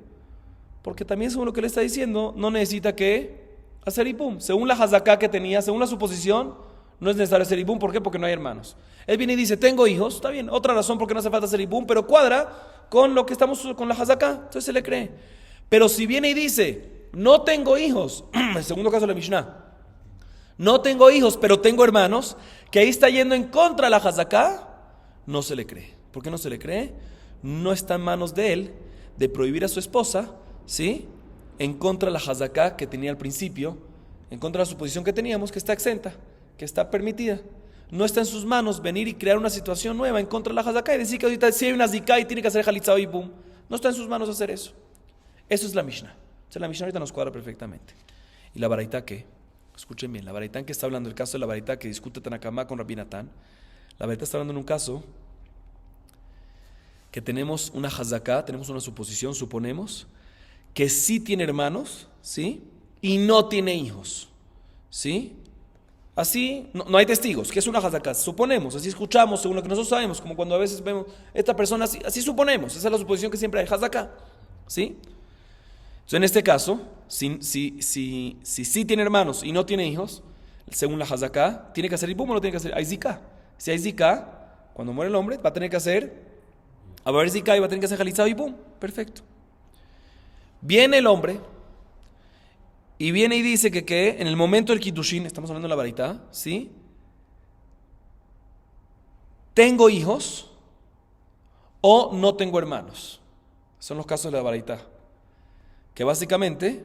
Porque también según lo que le está diciendo, no necesita que hacer ibum. Según la hazaká que tenía, según la suposición, no es necesario hacer ibum. ¿Por qué? Porque no hay hermanos. Él viene y dice, tengo hijos, está bien. Otra razón por qué no hace falta hacer ibum, pero cuadra con lo que estamos con la hazaká. Entonces se le cree. Pero si viene y dice, no tengo hijos, el segundo caso de la Mishnah, no tengo hijos, pero tengo hermanos, que ahí está yendo en contra de la hazaká, no se le cree. ¿Por qué no se le cree? No está en manos de él de prohibir a su esposa, ¿sí?, en contra de la hazaká que tenía al principio, en contra de la suposición que teníamos, que está exenta, que está permitida. No está en sus manos venir y crear una situación nueva en contra de la hazaká y decir que ahorita si hay una zika y tiene que hacer jalitzao y boom. No está en sus manos hacer eso. Eso es la Mishnah. O sea, la Mishnah ahorita nos cuadra perfectamente. ¿Y la baraita qué? Escuchen bien, la baraita en que está hablando, el caso de la baraita que discute Tanakama con Rabbi Natán. La baraita está hablando en un caso que tenemos una hazaká, tenemos una suposición, suponemos, que sí tiene hermanos, ¿sí?, y no tiene hijos, ¿sí? Así, no hay testigos, que es una hazaká, suponemos, así escuchamos, según lo que nosotros sabemos, como cuando a veces vemos esta persona, así suponemos, esa es la suposición que siempre hay, hazaká, ¿sí? Entonces, en este caso, si tiene hermanos y no tiene hijos, según la hazaká, ¿tiene que hacer ibum o no tiene que hacer? Hay zika. Si hay zika, cuando muere el hombre, va a tener que hacer a ver zika y va a tener que hacer jalitzao y boom, perfecto. Viene el hombre y viene y dice que en el momento del kiddushin, estamos hablando de la baraita, ¿sí?, tengo hijos o no tengo hermanos. Son los casos de la baraita. Que básicamente,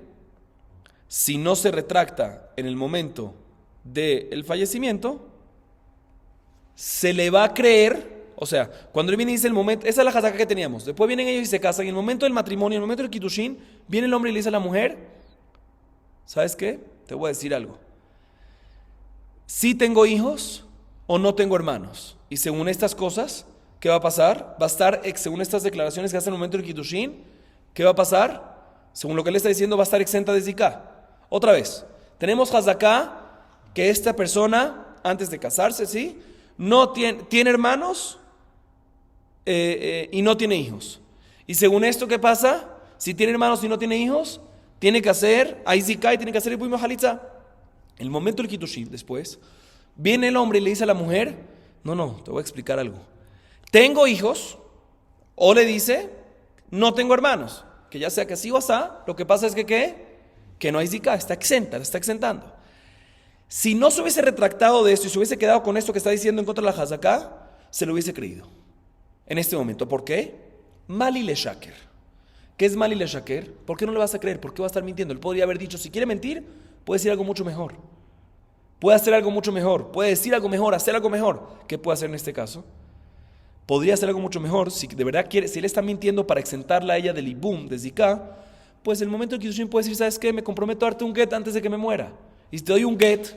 si no se retracta en el momento del fallecimiento, se le va a creer. O sea, cuando él viene y dice el momento, esa es la hazaká que teníamos. Después vienen ellos y se casan. Y en el momento del matrimonio, en el momento del kiddushin, viene el hombre y le dice a la mujer, ¿sabes qué? Te voy a decir algo. Si tengo hijos o no tengo hermanos. Y según estas cosas, ¿qué va a pasar? Va a estar, según estas declaraciones que hace en el momento del kiddushin, ¿qué va a pasar? Según lo que él está diciendo, va a estar exenta de zika. Otra vez, tenemos hazaká que esta persona, antes de casarse, ¿sí?, no tiene hermanos y no tiene hijos. Y según esto, ¿qué pasa? Si tiene hermanos y no tiene hijos, tiene que hacer Aizika y tiene que hacer el Ibum Halitza. El momento del Kiddushin, después, viene el hombre y le dice a la mujer, no, te voy a explicar algo. Tengo hijos, o le dice, no tengo hermanos. Que ya sea que así o asá, lo que pasa es que no hay Zika, está exenta, la está exentando. Si no se hubiese retractado de esto y se hubiese quedado con esto que está diciendo en contra de la hazaká, se lo hubiese creído. En este momento, ¿por qué? Mali le shaker. ¿Qué es Mali le shaker? ¿Por qué no le vas a creer? ¿Por qué va a estar mintiendo? Él podría haber dicho, si quiere mentir, puede decir algo mucho mejor. Puede hacer algo mucho mejor. Puede decir algo mejor, hacer algo mejor. ¿Qué puede hacer en este caso? Podría hacer algo mucho mejor. Si de verdad quiere, si él está mintiendo para exentarla a ella del ibum, de zika, pues en el momento en que Kiddushin puede decir, ¿sabes qué? Me comprometo a darte un get antes de que me muera. Y si te doy un get,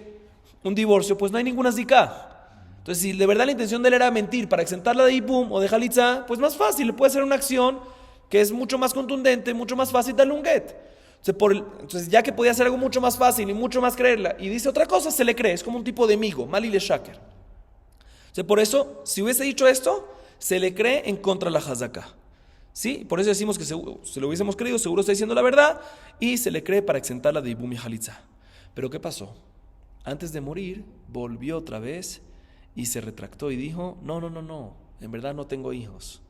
un divorcio, pues no hay ninguna zika. Entonces, si de verdad la intención de él era mentir para exentarla de ibum o de halitza, pues más fácil, le puede hacer una acción que es mucho más contundente, mucho más fácil darle un get. Entonces, ya que podía hacer algo mucho más fácil y mucho más creerla, y dice otra cosa, se le cree, es como un tipo de amigo, Mali le shaker. Entonces, por eso, si hubiese dicho esto, se le cree en contra de la hazaká. ¿Sí? Por eso decimos que se lo hubiésemos creído, seguro está diciendo la verdad, y se le cree para exentarla de ibum y halitza. Pero ¿qué pasó? Antes de morir, volvió otra vez y se retractó y dijo, no, en verdad no tengo hijos.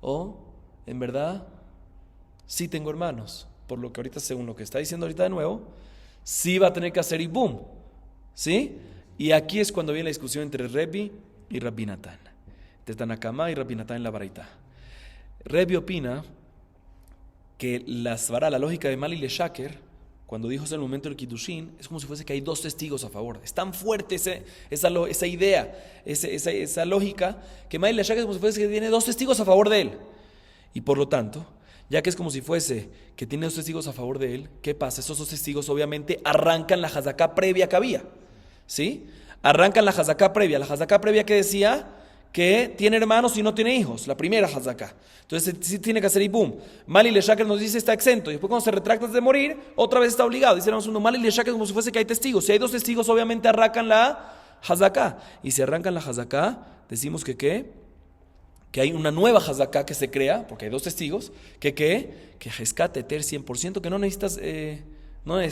O, en verdad, sí tengo hermanos. Por lo que ahorita, según lo que está diciendo ahorita de nuevo, sí va a tener que hacer ibum. ¿Sí? Y aquí es cuando viene la discusión entre Rebbi y Rabbi Natán. De Tanakama y Rabbi Natán en la baraita. Rebbi opina que la lógica de Mali le shaker, cuando dijo en el momento del Kiddushin, es como si fuese que hay dos testigos a favor. Es tan fuerte esa idea, esa lógica, que Mali le shaker es como si fuese que tiene dos testigos a favor de él. Y por lo tanto, ya que es como si fuese que tiene dos testigos a favor de él, ¿qué pasa? Esos dos testigos obviamente arrancan la hazaká previa que había. ¿Sí? Arrancan la hazaká previa. La hazaká previa que decía que tiene hermanos y no tiene hijos, la primera hazaká. Entonces sí tiene que hacer ibum. Mali le shaker nos dice está exento. Y después cuando se retracta antes de morir, otra vez está obligado. Dice el Mali le shaker como si fuese que hay testigos. Si hay dos testigos, obviamente arrancan la hazaká. Y si arrancan la hazaká, decimos que ¿qué? Que hay una nueva hazaká que se crea, porque hay dos testigos, que rescate ter 100%, que no necesitas, no hay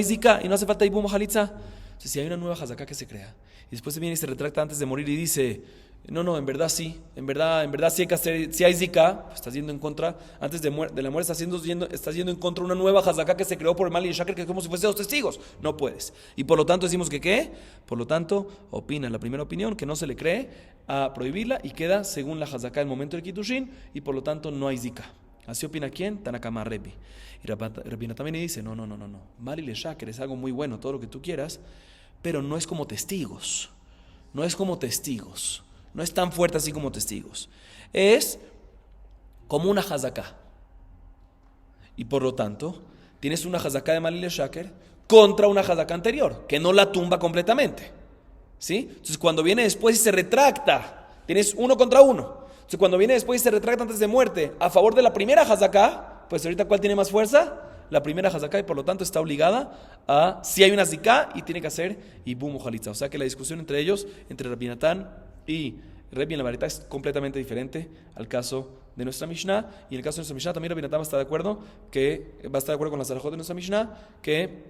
zika y no hace falta ibum jalitza. Entonces, si hay una nueva hazaká que se crea, y después se viene y se retracta antes de morir y dice, no, en verdad sí, en verdad sí hay que hacer, si hay zika, pues estás yendo en contra, antes de la muerte estás yendo en contra de una nueva hazaká que se creó por el Mali y Shaker, que es como si fuese dos testigos, no puedes. Y por lo tanto decimos que ¿qué? Por lo tanto, opina la primera opinión, que no se le cree a prohibirla y queda según la hazaká el momento del Kiddushin y por lo tanto no hay zika. Así opina ¿quién? Tanakama Rebbi. Y Rabbi también dice, no, Mali y Shaker es algo muy bueno, todo lo que tú quieras, pero no es como testigos, no es tan fuerte así como testigos, es como una hazaká. Y por lo tanto, tienes una hazaká de Mali y Shaker contra una hazaká anterior, que no la tumba completamente, ¿sí? Entonces cuando viene después y se retracta, tienes uno contra uno. Entonces cuando viene después y se retracta antes de muerte a favor de la primera hazaká, pues ahorita ¿cuál tiene más fuerza? La primera hazaká, y por lo tanto está obligada a, si hay una zika, y tiene que hacer ibum o jalitza. O sea que la discusión entre ellos, entre Rabbi Natán y Rebbi en la Baraita, es completamente diferente al caso de nuestra Mishnah. Y en el caso de nuestra Mishnah también Rabbi Natán va a estar de acuerdo con las halajot de nuestra Mishnah, que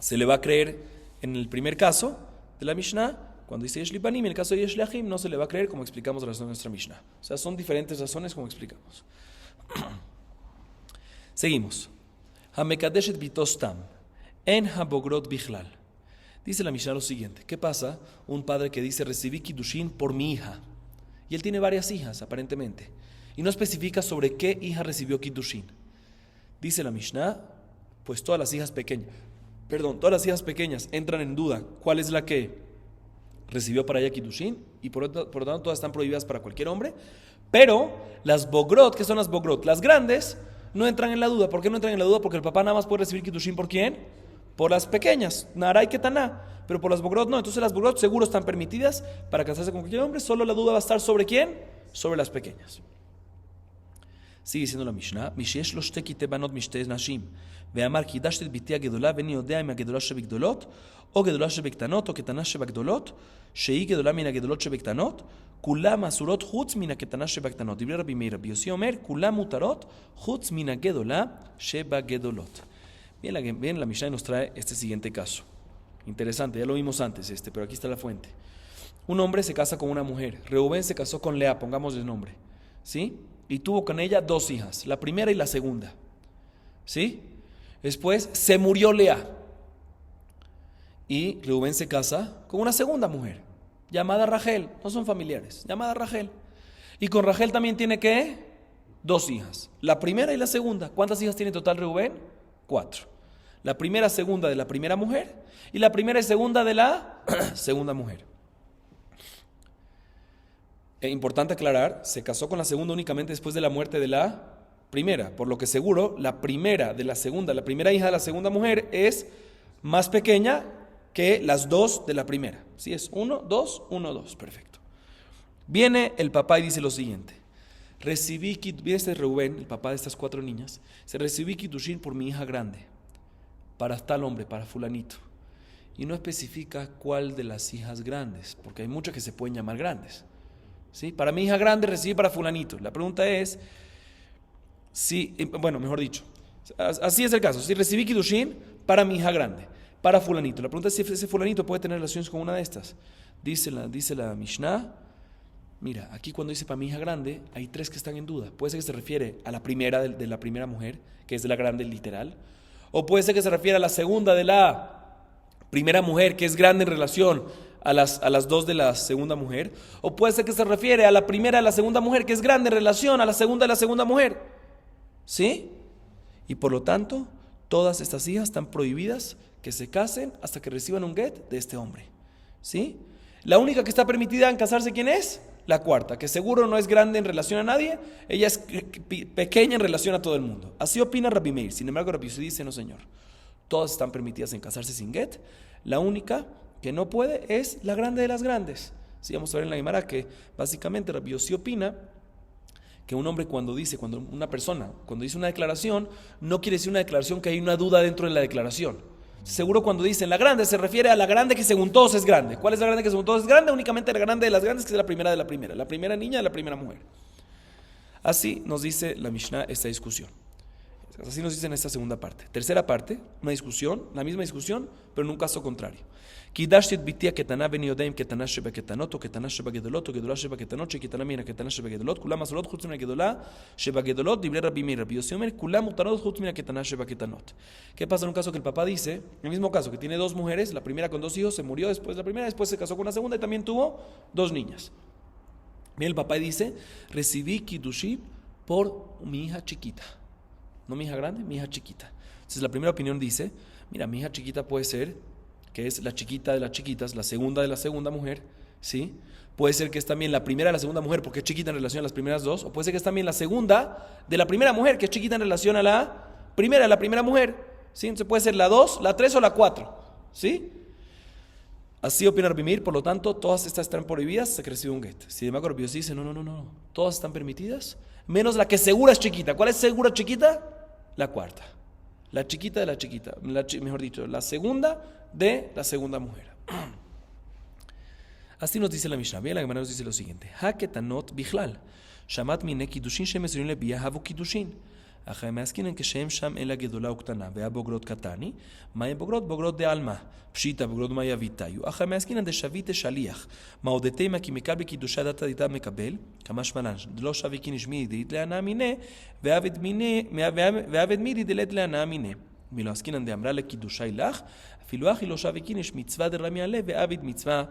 se le va a creer en el primer caso de la Mishnah, cuando dice Yesh Lipanim, en el caso de Yesh Leachim no se le va a creer, como explicamos la razón de nuestra Mishnah. O sea, son diferentes razones como explicamos. Seguimos. Hamekadeshet bitostam en habogrot bichlal. Dice la Mishnah lo siguiente: ¿qué pasa? Un padre que dice recibí Kiddushin por mi hija, y él tiene varias hijas aparentemente, y no especifica sobre qué hija recibió Kiddushin. Dice la Mishnah, pues todas las hijas pequeñas entran en duda cuál es la que recibió para ella Kiddushin, y por lo tanto todas están prohibidas para cualquier hombre, pero las bogrot, ¿qué son las bogrot? Las grandes no entran en la duda. ¿Por qué no entran en la duda? Porque el papá nada más puede recibir Kiddushin ¿por quién? Por las pequeñas, Naray Ketaná, pero por las bogrot no. Entonces las bogrot seguro están permitidas para casarse con cualquier hombre, solo la duda va a estar sobre quién, sobre las pequeñas. Sigue diciendo la Mishnah, Mishesh lo shte kite banot mishte nashim, ve'amar kidashtet biti הגדולה ואני יודע אם הגדולה שבגדולות או גדולה שבקטנות או קטנה שבגדולות שהיא גדולה מן הגדולות שבקטנות כולם אסורות חוץ מן הקטנה שבקטנות. דברי רבי מאיר, רבי יוסי אומר כולם מותרות חוץ מן הגדולה שבגדולות. Bien, la Mishnah nos trae este siguiente caso. Interesante, ya lo vimos antes pero aquí está la fuente. Un hombre se casa con una mujer. Reubén se casó con Lea, pongámosle el nombre, ¿sí? Y tuvo con ella dos hijas, la primera y la segunda, ¿sí? Después se murió Lea y Reubén se casa con una segunda mujer llamada Rachel, no son familiares, llamada Rachel. Y con Rachel también tiene ¿qué? Dos hijas, la primera y la segunda. ¿Cuántas hijas tiene en total Reubén? 4. La primera, segunda de la primera mujer y la primera y segunda de la segunda mujer. Importante aclarar, se casó con la segunda únicamente después de la muerte de la primera, por lo que seguro la primera de la segunda, la primera hija de la segunda mujer es más pequeña que las dos de la primera. ¿Sí? Es 1, 2, 1, 2, perfecto. Viene el papá y dice lo siguiente: viene este Reubén, el papá de estas 4 niñas, recibí Kiddushin por mi hija grande, para tal hombre, para fulanito. Y no especifica cuál de las hijas grandes, porque hay muchas que se pueden llamar grandes. ¿Sí? Para mi hija grande recibí para fulanito. La pregunta es, mejor dicho, así es el caso. Si recibí Kiddushin para mi hija grande, para fulanito. La pregunta es si ese fulanito puede tener relaciones con una de estas. Dice la Mishnah, mira, aquí cuando dice para mi hija grande, hay 3 que están en duda. Puede ser que se refiere a la primera de la primera mujer, que es de la grande literal, o puede ser que se refiere a la segunda de la primera mujer, que es grande en relación a las 2 de la segunda mujer, o puede ser que se refiere a la primera de la segunda mujer, que es grande en relación a la segunda de la segunda mujer. ¿Sí? Y por lo tanto, todas estas hijas están prohibidas que se casen hasta que reciban un get de este hombre. ¿Sí? La única que está permitida en casarse, ¿quién es? La cuarta, que seguro no es grande en relación a nadie, ella es pequeña en relación a todo el mundo. Así opina Rabbi Meir. Sin embargo, Rabbi Yossi dice, no señor, todas están permitidas en casarse sin get. La única que no puede es la grande de las grandes, Sí, vamos a ver en la Gemara que básicamente Rabbi Yossi opina que un hombre cuando dice una declaración, no quiere decir una declaración que hay una duda dentro de la declaración. Seguro cuando dicen la grande se refiere a la grande que según todos es grande. ¿Cuál es la grande que según todos es grande? Únicamente la grande de las grandes, que es la primera de la primera niña de la primera mujer. Así nos dice la Mishnah esta discusión. Así nos dice en esta segunda parte. Tercera parte, una discusión, la misma discusión, pero en un caso contrario. Kidashtit bitia ketana ben yodaim ketana sheba ketanot o ketana sheba gedolot o gedolah sheba ketanot sheketana mina ketana sheba gedolot kulam asolot chutz mina gedolah sheba gedolot dibre Rabbi Meir Rabbi Yossi Omer kulam mutarot chutz mina ketana sheba ketanot. ¿Qué pasa en un caso que el papá dice, en el mismo caso que tiene dos mujeres, la primera con dos hijos, se murió después la primera, después se casó con la segunda y también tuvo dos niñas? Viene el papá y dice, recibí kiddushim por mi hija chiquita. No mi hija grande, mi hija chiquita. Entonces la primera opinión dice, mira, mi hija chiquita puede ser que es la chiquita de las chiquitas, la segunda de la segunda mujer, ¿sí? Puede ser que es también la primera de la segunda mujer porque es chiquita en relación a las primeras dos, o puede ser que es también la segunda de la primera mujer que es chiquita en relación a la primera mujer, ¿sí? Entonces puede ser la 2, la 3 o la 4, ¿sí? Así opina Rabbi Meir, por lo tanto, todas estas están prohibidas, se recibe un get. Si Rabbi Yossi dice, no, todas están permitidas, menos la que segura es chiquita. ¿Cuál es segura chiquita? La cuarta. La chiquita de la chiquita, mejor dicho, la segunda de la segunda mujer. Así nos dice la Mishnah. Bien, la Gemara nos dice lo siguiente: Haketanot bichlal, shamat mine kiddushin shemesurin lebia havu kiddushin. אחרי מעסקינן כשהם שם אלא גדולה וקטנה והבוגרות קטני, מהי בוגרות דעלמא, פשיטא בוגרות מהי אביתיו, אחרי מעסקינן דשביתה שליח, מה הודתימה כי מקבל קידושה דתא דיתא מקבל, כמה שמלן, דלא שבי כי נשמי דית להנאה מיניה, ועבד מידי דלת להנאה מיניה. מלא עסקינן דאמרה לקידושה לך, אפילו אחי לא שבי כי נש מצווה דרמיה עלה, ועבד מצווה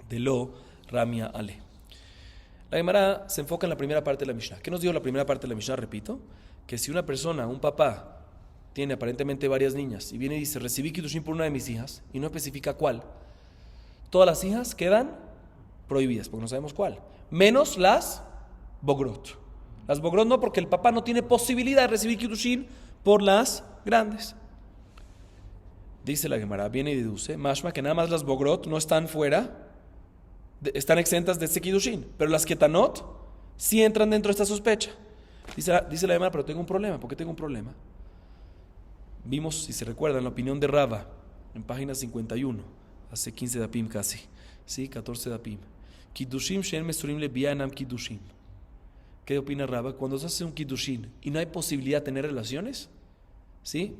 דלא רמיה עלה. La Gemara se enfoca en la primera parte de la Mishnah. ¿Qué nos dio la primera parte de la Mishnah? Repito, que si una persona, un papá, tiene aparentemente varias niñas y viene y dice, recibí kiddushin por una de mis hijas, y no especifica cuál, todas las hijas quedan prohibidas, porque no sabemos cuál, menos las bogrot. Las bogrot no, porque el papá no tiene posibilidad de recibir kiddushin por las grandes. Dice la Gemara, viene y deduce, mashma, que nada más las bogrot no están fuera, están exentas de este kiddushin, pero las ketanot sí entran dentro de esta sospecha. Dice la Gemara, pero tengo un problema. ¿Por qué tengo un problema? Vimos, si se recuerdan, la opinión de Rava en página 51, hace 15 dapim casi, ¿sí? 14 dapim. Kiddushim shen mesurim le bianam kiddushim. ¿Qué opina Rava? Cuando se hace un kiddushin y no hay posibilidad de tener relaciones, ¿sí?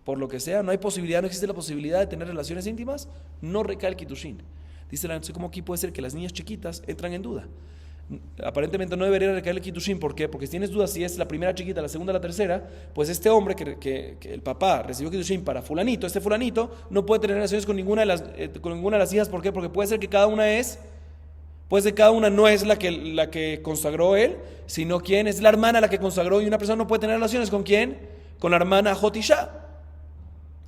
Por lo que sea, no existe la posibilidad de tener relaciones íntimas, no recae el kiddushin. Dice la, ¿cómo aquí puede ser que las niñas chiquitas entran en duda? Aparentemente no debería recaer el kiddushin. ¿Por qué? Porque si tienes dudas si es la primera chiquita, la segunda, la tercera, pues este hombre que el papá recibió kiddushin para fulanito, este fulanito no puede tener relaciones con ninguna de las hijas. ¿Por qué? Porque puede ser que cada una no es la que consagró él, sino quien es la hermana la que consagró, y una persona no puede tener relaciones con quién, con la hermana Jotisha.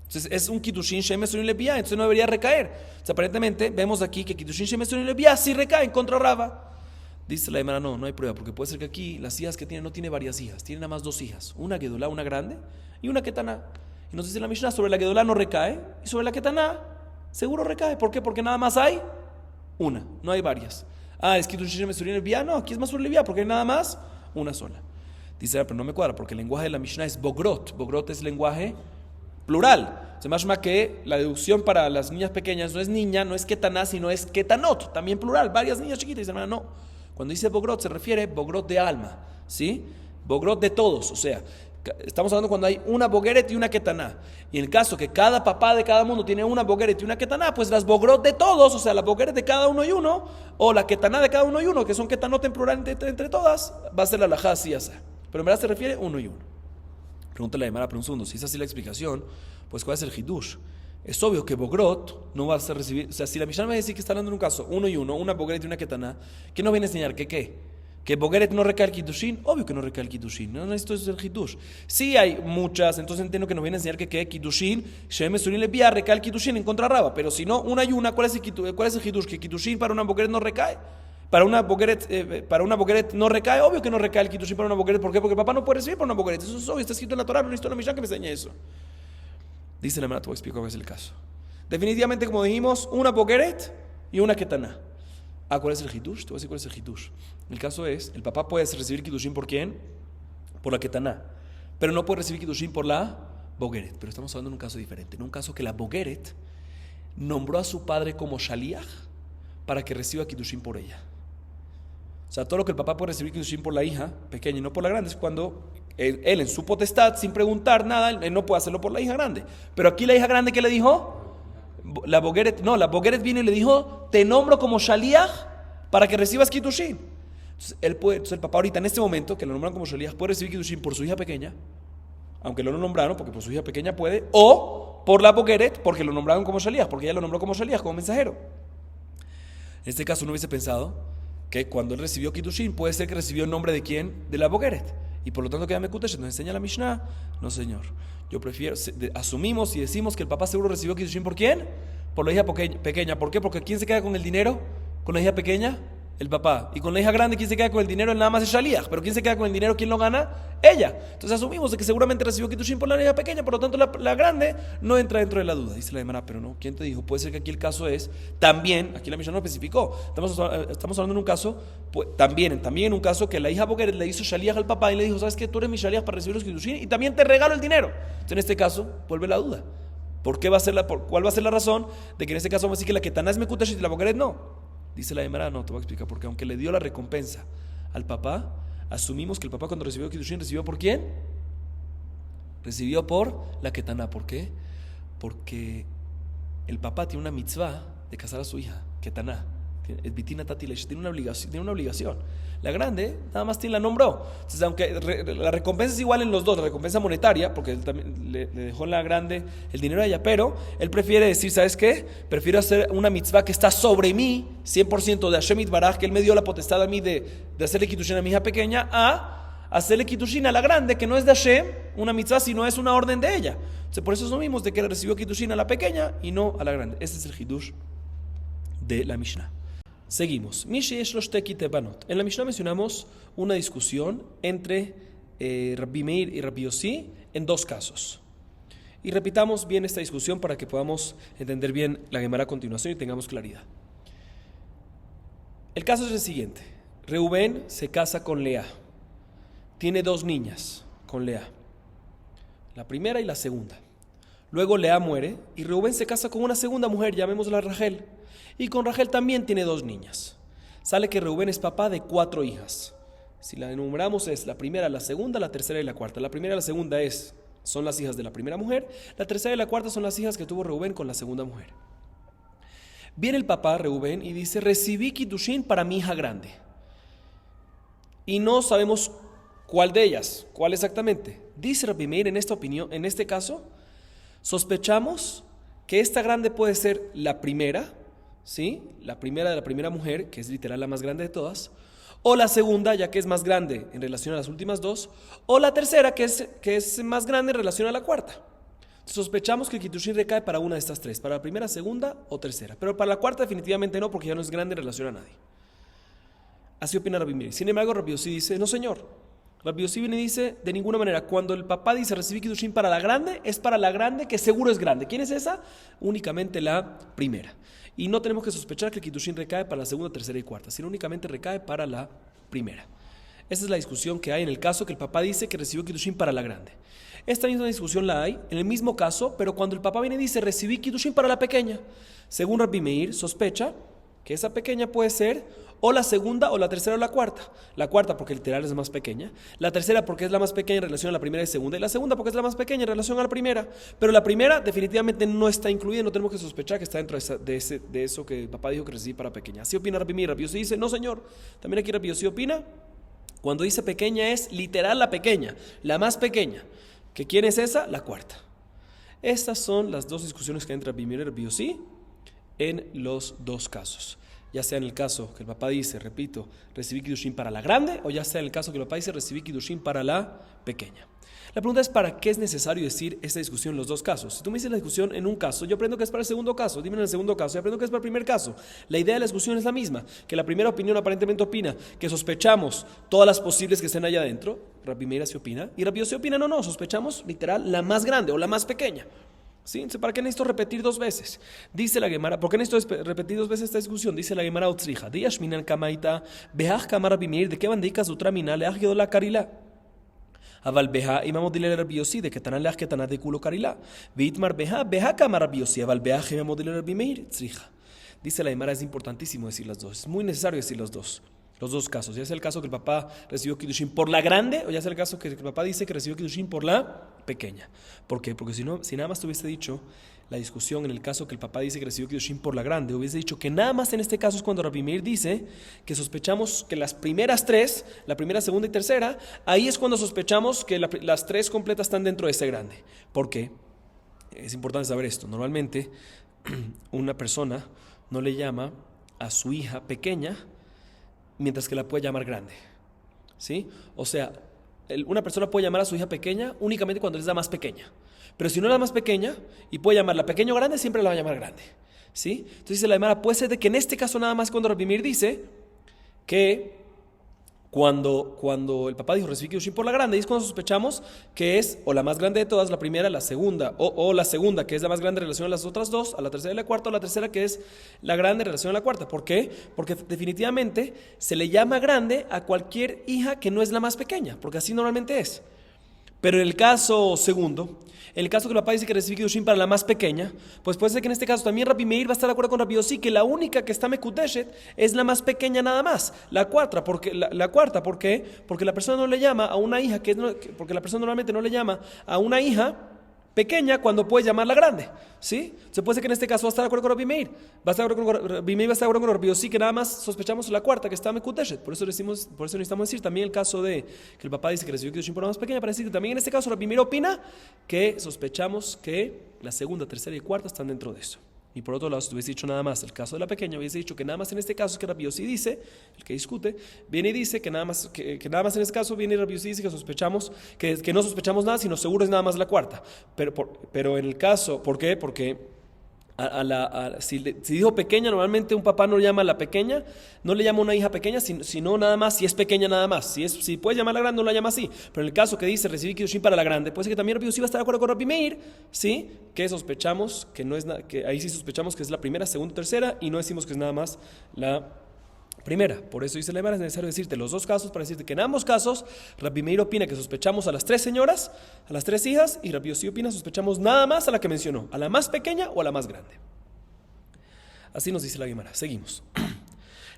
Entonces es un kiddushin shemesurin lebia, entonces no debería recaer. Entonces, aparentemente vemos aquí que kiddushin shemesurin lebia sí recae en contra Rava. Dice la Gemara, no hay prueba, porque puede ser que aquí las hijas que tiene no tiene varias hijas, tiene nada más dos hijas, una gedolá, una grande, y una ketaná. Y nos dice la Mishnah, sobre la gedolá no recae, y sobre la ketaná seguro recae. ¿Por qué? Porque nada más hay una, no hay varias. Es kiddushin shemesurin lebia, no, aquí es mesurin lebia, porque hay nada más una sola. Dice, pero no me cuadra, porque el lenguaje de la Mishnah es bogrot. Bogrot es lenguaje plural. Se llama que la deducción para las niñas pequeñas no es niña, no es ketaná, sino es ketanot, también plural, varias niñas chiquitas. Dice, hermana, no. Cuando dice bogrot se refiere bogrot de alma, ¿sí? Bogrot de todos, o sea, estamos hablando cuando hay una bogeret y una ketaná. Y en el caso que cada papá de cada mundo tiene una bogeret y una ketaná, pues las bogrot de todos, o sea, la bogeret de cada uno y uno, o la ketaná de cada uno y uno, que son ketanot en plural entre todas, va a ser la alajá así, así. Pero en verdad se refiere uno y uno. Pregúntale a Gemara, pero un segundo, si es así la explicación, pues ¿cuál es el hidush? Es obvio que bogrot no va a ser recibido. O sea, si la Mishnah me dice que está hablando en un caso uno y uno, una bogeret y una ketaná, ¿qué nos viene a enseñar? ¿Que bogeret no recae el kiddushin? Obvio que no recae el kiddushin. No, esto es el hidush. Sí hay muchas, entonces entiendo que nos viene a enseñar que kiddushin, shem mesurin lebia, recae el kiddushin en contra Rava. Pero si no, una y una, ¿cuál es el hidush? Que kiddushin para una bogeret no recae. Para una bogeret no recae, obvio que no recae el kiddushin para una bogeret. ¿Por qué? Porque el papá no puede recibir para una bogeret. Eso es obvio, está escrito en la Torah, no necesito la Mishnah que me enseñe eso. Dice la Gemara, te voy a explicar cuál es el caso. Definitivamente, como dijimos, una bogeret y una ketaná. ¿cuál es el hitush? Te voy a decir cuál es el hitush. El caso es, el papá puede recibir kiddushin ¿por quién? Por la ketaná, pero no puede recibir kiddushin por la bogeret. Pero estamos hablando de un caso diferente, en un caso que la bogeret nombró a su padre como shaliach para que reciba kiddushin por ella. O sea, todo lo que el papá puede recibir kiddushin por la hija pequeña y no por la grande es cuando él en su potestad, sin preguntar nada, él no puede hacerlo por la hija grande. Pero aquí la hija grande, ¿qué le dijo? La bogeret vino y le dijo, te nombro como shaliach para que recibas kiddushin. Entonces el papá ahorita en este momento, que lo nombran como shaliach, puede recibir kiddushin por su hija pequeña, aunque no lo nombraron, porque por su hija pequeña puede, o por la bogeret, porque lo nombraron como shaliach, porque ella lo nombró como shaliach, como mensajero. En este caso no hubiese pensado que cuando él recibió kiddushin, puede ser que recibió el nombre de quién, de la bogeret, y por lo tanto queda mekutesh. Nos enseña la Mishnah, no señor, yo prefiero, asumimos y decimos que el papá seguro recibió kiddushin ¿por quién? Por la hija pequeña. ¿Por qué? Porque ¿quién se queda con el dinero? ¿Con la hija pequeña? El papá. Y con la hija grande, ¿quién se queda con el dinero? Él nada más es shaliach. Pero ¿quién se queda con el dinero? ¿Quién lo gana? Ella. Entonces asumimos de que seguramente recibió kiddushin por la hija pequeña, por lo tanto la grande no entra dentro de la duda. Dice la Gemara, pero no, ¿quién te dijo? Puede ser que aquí el caso es también, aquí la Mishnah no especificó, estamos hablando en un caso, pues, también en un caso que la hija Bogeret le hizo shaliach al papá y le dijo, ¿sabes qué? Tú eres mi shaliach para recibir los kiddushin y también te regalo el dinero. Entonces en este caso, vuelve la duda. ¿Cuál va a ser la razón de que en este caso vamos a decir que la ketaná es mekutesh y la Bogeret no? Dice la Gemara, no, te voy a explicar, porque aunque le dio la recompensa al papá, asumimos que el papá cuando recibió kiddushin, ¿recibió por quién? Recibió por la ketaná. ¿Por qué? Porque el papá tiene una mitzvah de casar a su hija, ketaná. Tiene una obligación. La grande nada más la nombró. Entonces, aunque la recompensa es igual en los dos, la recompensa monetaria, porque él también le dejó en la grande el dinero a ella, pero él prefiere decir, ¿sabes qué? Prefiero hacer una mitzvah que está sobre mí, 100% de Hashem Yitbaraj, que él me dio la potestad a mí de hacerle kiddushin a mi hija pequeña, a hacerle kiddushin a la grande, que no es de Hashem, una mitzvah, sino es una orden de ella. Entonces, por eso asumimos de que le recibió kiddushin a la pequeña y no a la grande. Este es el hidush de la Mishnah. Seguimos. En la Mishnah mencionamos una discusión entre Rabbi Meir y Rabbi Yossi en dos casos. Y repitamos bien esta discusión para que podamos entender bien la Gemara a continuación y tengamos claridad. El caso es el siguiente. Reubén se casa con Lea. Tiene dos niñas con Lea. La primera y la segunda. Luego Lea muere y Reubén se casa con una segunda mujer, llamémosla Rachel. Y con Rachel también tiene dos niñas. Sale que Reubén es papá de 4 hijas. Si la enumeramos es la primera, la segunda, la tercera y la cuarta. La primera y la segunda son las hijas de la primera mujer. La tercera y la cuarta son las hijas que tuvo Reubén con la segunda mujer. Viene el papá Reubén y dice, recibí kiddushin para mi hija grande. Y no sabemos cuál de ellas, cuál exactamente. Dice Rabbi Meir en esta opinión, en este caso, sospechamos que esta grande puede ser la primera, ¿sí? La primera de la primera mujer, que es literal la más grande de todas, o la segunda, ya que es más grande en relación a las últimas dos, o la tercera, que es más grande en relación a la cuarta. Sospechamos que el kiddushin recae para una de estas tres, para la primera, segunda o tercera, pero para la cuarta definitivamente no, porque ya no es grande en relación a nadie. Así opina Rabbi Meir. Sin embargo, Rabbi Yossi dice, no señor. Rabbi Yossi viene y dice, de ninguna manera, cuando el papá dice recibí kiddushin para la grande, es para la grande que seguro es grande. ¿Quién es esa? Únicamente la primera. Y no tenemos que sospechar que el kiddushin recae para la segunda, tercera y cuarta, sino únicamente recae para la primera. Esa es la discusión que hay en el caso que el papá dice que recibió kiddushin para la grande. Esta misma discusión la hay en el mismo caso, pero cuando el papá viene y dice recibí kiddushin para la pequeña. Según Rabbi Meir, sospecha que esa pequeña puede ser o la segunda o la tercera o la cuarta. La cuarta porque literal es más pequeña, la tercera porque es la más pequeña en relación a la primera y segunda, y la segunda porque es la más pequeña en relación a la primera. Pero la primera definitivamente no está incluida, no tenemos que sospechar que está dentro de eso que el papá dijo que recibí para pequeña. Así opina Rabbi Meir. Rabbi Yossi dice, no señor, también aquí Rabbi Yossi opina, cuando dice pequeña es literal la pequeña, la más pequeña. ¿Que quién es esa? La cuarta. Estas son las dos discusiones que hay entre Rabbi Meir y Rabbi Yossi en los dos casos. Ya sea en el caso que el papá dice, repito, recibí kiddushin para la grande, o ya sea en el caso que el papá dice, recibí kiddushin para la pequeña. La pregunta es, ¿para qué es necesario decir esta discusión en los dos casos? Si tú me dices la discusión en un caso, yo aprendo que es para el segundo caso, dime en el segundo caso, yo aprendo que es para el primer caso. La idea de la discusión es la misma, que la primera opinión aparentemente opina que sospechamos todas las posibles que estén allá adentro, Rabbi Meir se opina, y Rabbi Yossi opina, no, sospechamos literal la más grande o la más pequeña. ¿Sí? Entonces, ¿para qué necesito repetir dos veces? Dice la Gemara, ¿por qué necesito repetir dos veces esta discusión? Dice la Gemara Otzrija, Diyash minan kamaita, behach kamar Rabbi Meir, ¿de qué bandicas otra mina? Leach gedola karila. Aval beha imamo dile Rabbi Yossi, de que tanan leach que tanan de culo karila. Veitmar beha kamar Rabbi Yossi, aval beha imamo dile Rabbi Meir, Tzrija. Dice la Gemara, es importantísimo decir las dos, es muy necesario decir los dos casos, ya sea el caso que el papá recibió Kiddushin por la grande, o ya sea el caso que el papá dice que recibió Kiddushin por la pequeña. ¿Por qué? Porque si nada más te hubiese dicho la discusión en el caso que el papá dice que recibió Kiddushin por la grande, hubiese dicho que nada más en este caso es cuando Rabbi Meir dice que sospechamos que las primeras tres, la primera, segunda y tercera, ahí es cuando sospechamos que las tres completas están dentro de ese grande. ¿Por qué? Es importante saber esto. Normalmente una persona no le llama a su hija pequeña mientras que la puede llamar grande, ¿sí? O sea, una persona puede llamar a su hija pequeña únicamente cuando es la más pequeña, pero si no es la más pequeña y puede llamarla pequeño o grande, siempre la va a llamar grande, ¿sí? Entonces dice la Gemara, puede ser de que en este caso nada más cuando Rabbi Meir dice que cuando el papá dijo recibí Kiddushin por la grande, y es cuando sospechamos que es o la más grande de todas, la primera, la segunda, o la segunda, que es la más grande en relación a las otras dos, a la tercera y la cuarta, o la tercera, que es la grande en relación a la cuarta. ¿Por qué? Porque definitivamente se le llama grande a cualquier hija que no es la más pequeña, porque así normalmente es. Pero en el caso segundo, en el caso que el papá dice que recibe Kiddushin para la más pequeña, pues puede ser que en este caso también Rabbi Meir va a estar de acuerdo con Rabbi Yossi que la única que está Mekudeshet es la más pequeña nada más. La cuarta, ¿por qué? Porque la persona no le llama a una hija, porque la persona normalmente no le llama a una hija pequeña cuando puede llamarla grande, ¿sí? Se puede ser que en este caso va a estar de acuerdo con Rabbi Meir. Rabbi Meir va a estar de acuerdo con Rabbi Yossi que nada más sospechamos la cuarta que está Mekudeshet. Por eso necesitamos decir también el caso de que el papá dice que recibió Kiddushin por la más pequeña, para decir que también en este caso Rabbi Meir opina que sospechamos que la segunda, tercera y cuarta están dentro de eso. Y por otro lado, si hubiese dicho nada más el caso de la pequeña, hubiese dicho que nada más en este caso es que Rabbi Yossi dice, el que discute, viene y dice que nada más en este caso viene Rabbi Yossi dice que sospechamos, que no sospechamos nada, sino seguro es nada más la cuarta. Pero en el caso, ¿por qué? Porque si dijo pequeña, normalmente un papá no llama a la pequeña, no le llama a una hija pequeña, sino nada más si es pequeña nada más. Si puede llamarla grande, no la llama así. Pero en el caso que dice recibí Kiddushin para la grande, puede ser que también Rabbi Yossi va a estar de acuerdo con Rabbi Meir, ¿sí? Que sospechamos que no es que ahí sí sospechamos que es la primera, segunda, tercera, y no decimos que es nada más la primera. Por eso dice la Gemara, es necesario decirte los dos casos para decirte que en ambos casos Rabbi Meir opina que sospechamos a las tres señoras, a las tres hijas, y Rabbi Yossi opina sospechamos nada más a la que mencionó, a la más pequeña o a la más grande. Así nos dice la Gemara. Seguimos.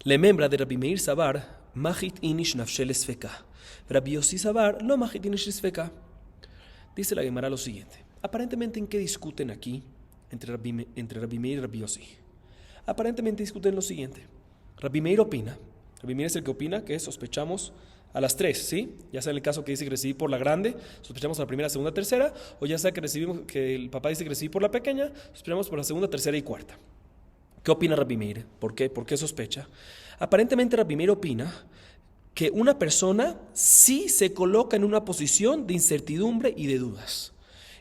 Le membra de Rabbi Meir Sabar, Mahit inish nafshel esfeka. Rabbi Yossi Sabar, no Mahit inish esfeka. Dice la Gemara lo siguiente. Aparentemente, ¿en qué discuten aquí entre Rabbi Meir y Rabbi Yossi? Aparentemente discuten lo siguiente. Rabbi Meir es el que opina que sospechamos a las tres, ¿sí? Ya sea en el caso que dice que recibí por la grande, sospechamos a la primera, segunda, tercera, o ya sea que el papá dice que recibí por la pequeña, sospechamos por la segunda, tercera y cuarta. ¿Qué opina Rabbi Meir? ¿Por qué? ¿Por qué sospecha? Aparentemente Rabbi Meir opina que una persona sí se coloca en una posición de incertidumbre y de dudas.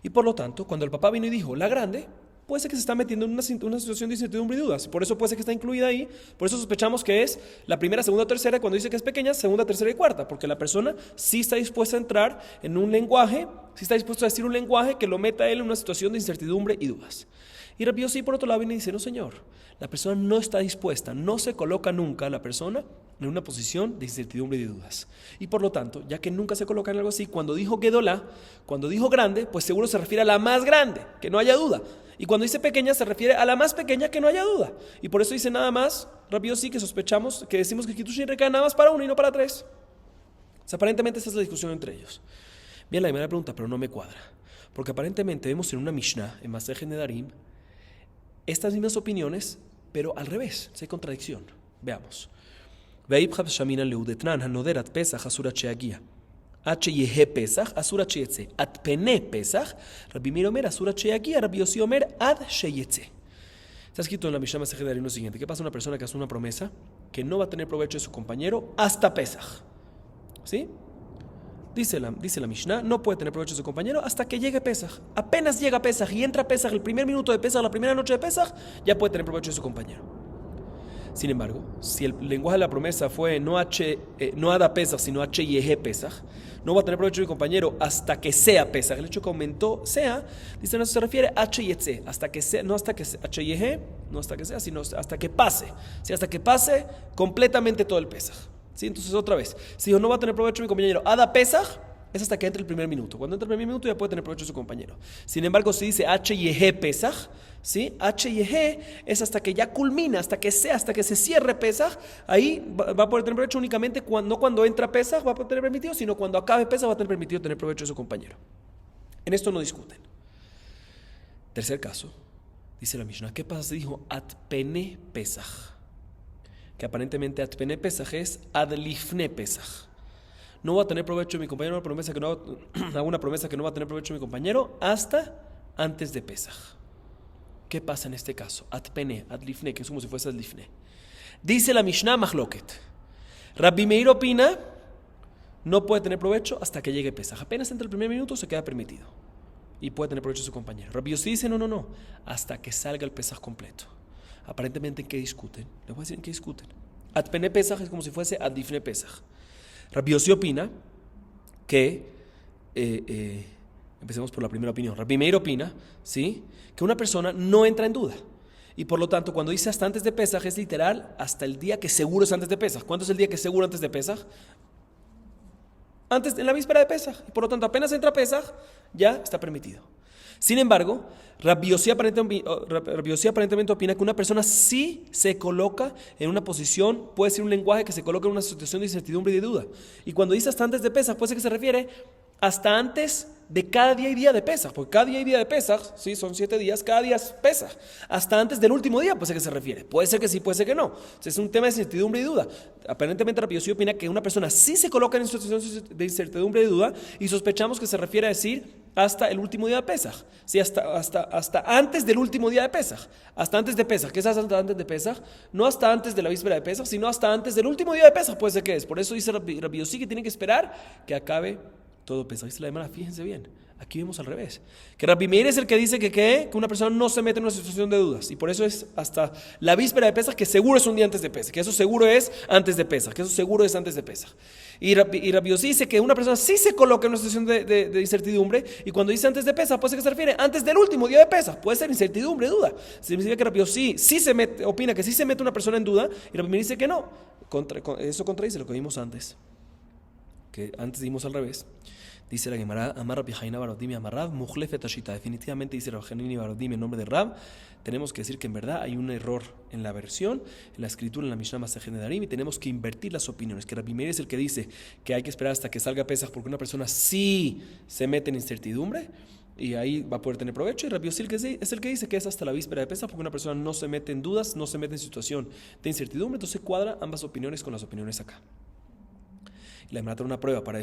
Y por lo tanto, cuando el papá vino y dijo la grande, puede ser que se está metiendo en una situación de incertidumbre y dudas. Por eso puede ser que está incluida ahí. Por eso sospechamos que es la primera, segunda, tercera. Cuando dice que es pequeña, segunda, tercera y cuarta. Porque la persona sí está dispuesta a entrar en un lenguaje, sí está dispuesta a decir un lenguaje que lo meta a él en una situación de incertidumbre y dudas. Y Rabbi Yossi por otro lado viene y dice, no señor, la persona no está dispuesta, no se coloca nunca la persona en una posición de incertidumbre y de dudas. Y por lo tanto, ya que nunca se coloca en algo así, cuando dijo Gedolá, cuando dijo grande, pues seguro se refiere a la más grande, que no haya duda. Y cuando dice pequeña, se refiere a la más pequeña, que no haya duda. Y por eso dice nada más, Rabbi Yossi, que sospechamos, que decimos que Kiddushin recae nada más para uno y no para tres. O sea, aparentemente esa es la discusión entre ellos. Bien, la primera pregunta, pero no me cuadra. Porque aparentemente vemos en una Mishnah, en Masechet Nedarim, estas mismas opiniones, pero al revés, hay contradicción. Veamos. Ve'ibchab shaminan leudetnan hanoderat pesach asura cheagia. H yehe pesach asura cheyetze. At pene pesach, Rabbi Meir omer asura cheagia, Rabbi Yossi omer ad sheyetze. Está escrito en la Mishnah Masechet Nedarim lo siguiente: ¿qué pasa a una persona que hace una promesa que no va a tener provecho de su compañero hasta pesach? ¿Sí? Dice la Mishnah, no puede tener provecho de su compañero hasta que llegue Pesaj. Apenas llega Pesaj y entra Pesaj, el primer minuto de Pesaj, la primera noche de Pesaj, ya puede tener provecho de su compañero. Sin embargo, si el lenguaje de la promesa fue no Ada Pesach, sino H-Yehe Pesach, no va a tener provecho mi compañero hasta que sea Pesach. El hecho que aumentó sea, dice, no se refiere a H-Yetze, hasta que sea, no hasta que sea, H-Yehe, no hasta que sea, sino hasta que pase. Sí, hasta que pase completamente todo el Pesach. ¿Sí? Entonces, otra vez, si no va a tener provecho mi compañero Ada Pesach, es hasta que entre el primer minuto. Cuando entre el primer minuto ya puede tener provecho de su compañero. Sin embargo, si dice H-Yehe Pesach, ¿sí? H-Yehe es hasta que ya culmina, hasta que se cierre Pesach, ahí va a poder tener provecho únicamente no cuando entra Pesach va a poder tener permitido, sino cuando acabe Pesach va a tener permitido tener provecho de su compañero. En esto no discuten. Tercer caso, dice la Mishnah, ¿qué pasa si dijo Atpene Pesach? Que aparentemente Atpene Pesach es Adlifne Pesach. No va a tener provecho de mi compañero, hago una promesa que no va a tener provecho de mi compañero hasta antes de Pesach. ¿Qué pasa en este caso? Atpene, adlifne, que es como si fuese adlifne. Dice la Mishnah Mahloket. Rabbi Meir opina, no puede tener provecho hasta que llegue Pesach. Apenas entre el primer minuto se queda permitido. Y puede tener provecho de su compañero. Rabbi Yossi dice, no, hasta que salga el Pesach completo. Aparentemente, ¿en qué discuten? Les voy a decir en qué discuten. Atpene Pesach es como si fuese adlifne Pesach. Rabbi Yossi opina que, empecemos por la primera opinión. Rabbi Meir opina, ¿sí?, que una persona no entra en duda. Y por lo tanto, cuando dice hasta antes de Pesach, es literal hasta el día que seguro es antes de Pesach. ¿Cuánto es el día que es seguro antes de Pesach? En la víspera de Pesach. Y por lo tanto, apenas entra Pesach, ya está permitido. Sin embargo, Rabbi Yossi aparentemente opina que una persona sí se coloca en una posición, puede ser un lenguaje que se coloca en una situación de incertidumbre y de duda. Y cuando dice hasta antes de Pesach, puede ser que se refiere hasta antes de cada día y día de Pesach, porque cada día y día de Pesach, sí, son 7 días, cada día es Pesach, hasta antes del último día puede ser que se refiere, puede ser que sí, puede ser que no. Es un tema de incertidumbre y duda. Aparentemente Rabbi Yossi opina que una persona sí se coloca en una situación de incertidumbre y duda y sospechamos que se refiere a decir hasta el último día de Pesach, sí, hasta antes del último día de Pesach, hasta antes de Pesach. ¿Qué es hasta antes de Pesach? No hasta antes de la víspera de Pesach, sino hasta antes del último día de Pesach puede ser que es. Por eso dice Rabbi Yossi que tiene que esperar que acabe todo Pesach. Dice la Gemara, fíjense bien, aquí vemos al revés. Que Rabbi Meir es el que dice que una persona no se mete en una situación de dudas. Y por eso es hasta la víspera de Pesach, que seguro es un día antes de Pesach. Que eso seguro es antes de Pesach. Que eso seguro es antes de Pesach. Y Rabbi Yossi dice que una persona sí se coloca en una situación de incertidumbre. Y cuando dice antes de Pesach, puede ser que se refiere antes del último día de Pesach. Puede ser incertidumbre, duda. Significa que Rabbi Yossi sí se mete, opina que sí se mete una persona en duda. Y Rabbi Meir dice que no. Eso contradice lo que vimos antes. Que antes dimos al revés. Dice la Gemara, Amar Rabbi Haina Barodimi Amarrab, Mujlefet Ashita. Definitivamente dice Rabbi Haina Barodimi en nombre de Rab. Tenemos que decir que en verdad hay un error en la versión, en la escritura, en la Mishnah Masechet Nedarim, y tenemos que invertir las opiniones. Que Rabbi Meir es el que dice que hay que esperar hasta que salga Pesach porque una persona sí se mete en incertidumbre y ahí va a poder tener provecho. Y Rabbi Yossi es el que dice que es hasta la víspera de Pesach porque una persona no se mete en dudas, no se mete en situación de incertidumbre. Entonces cuadra ambas opiniones con las opiniones acá. Y la Gemara trae una prueba para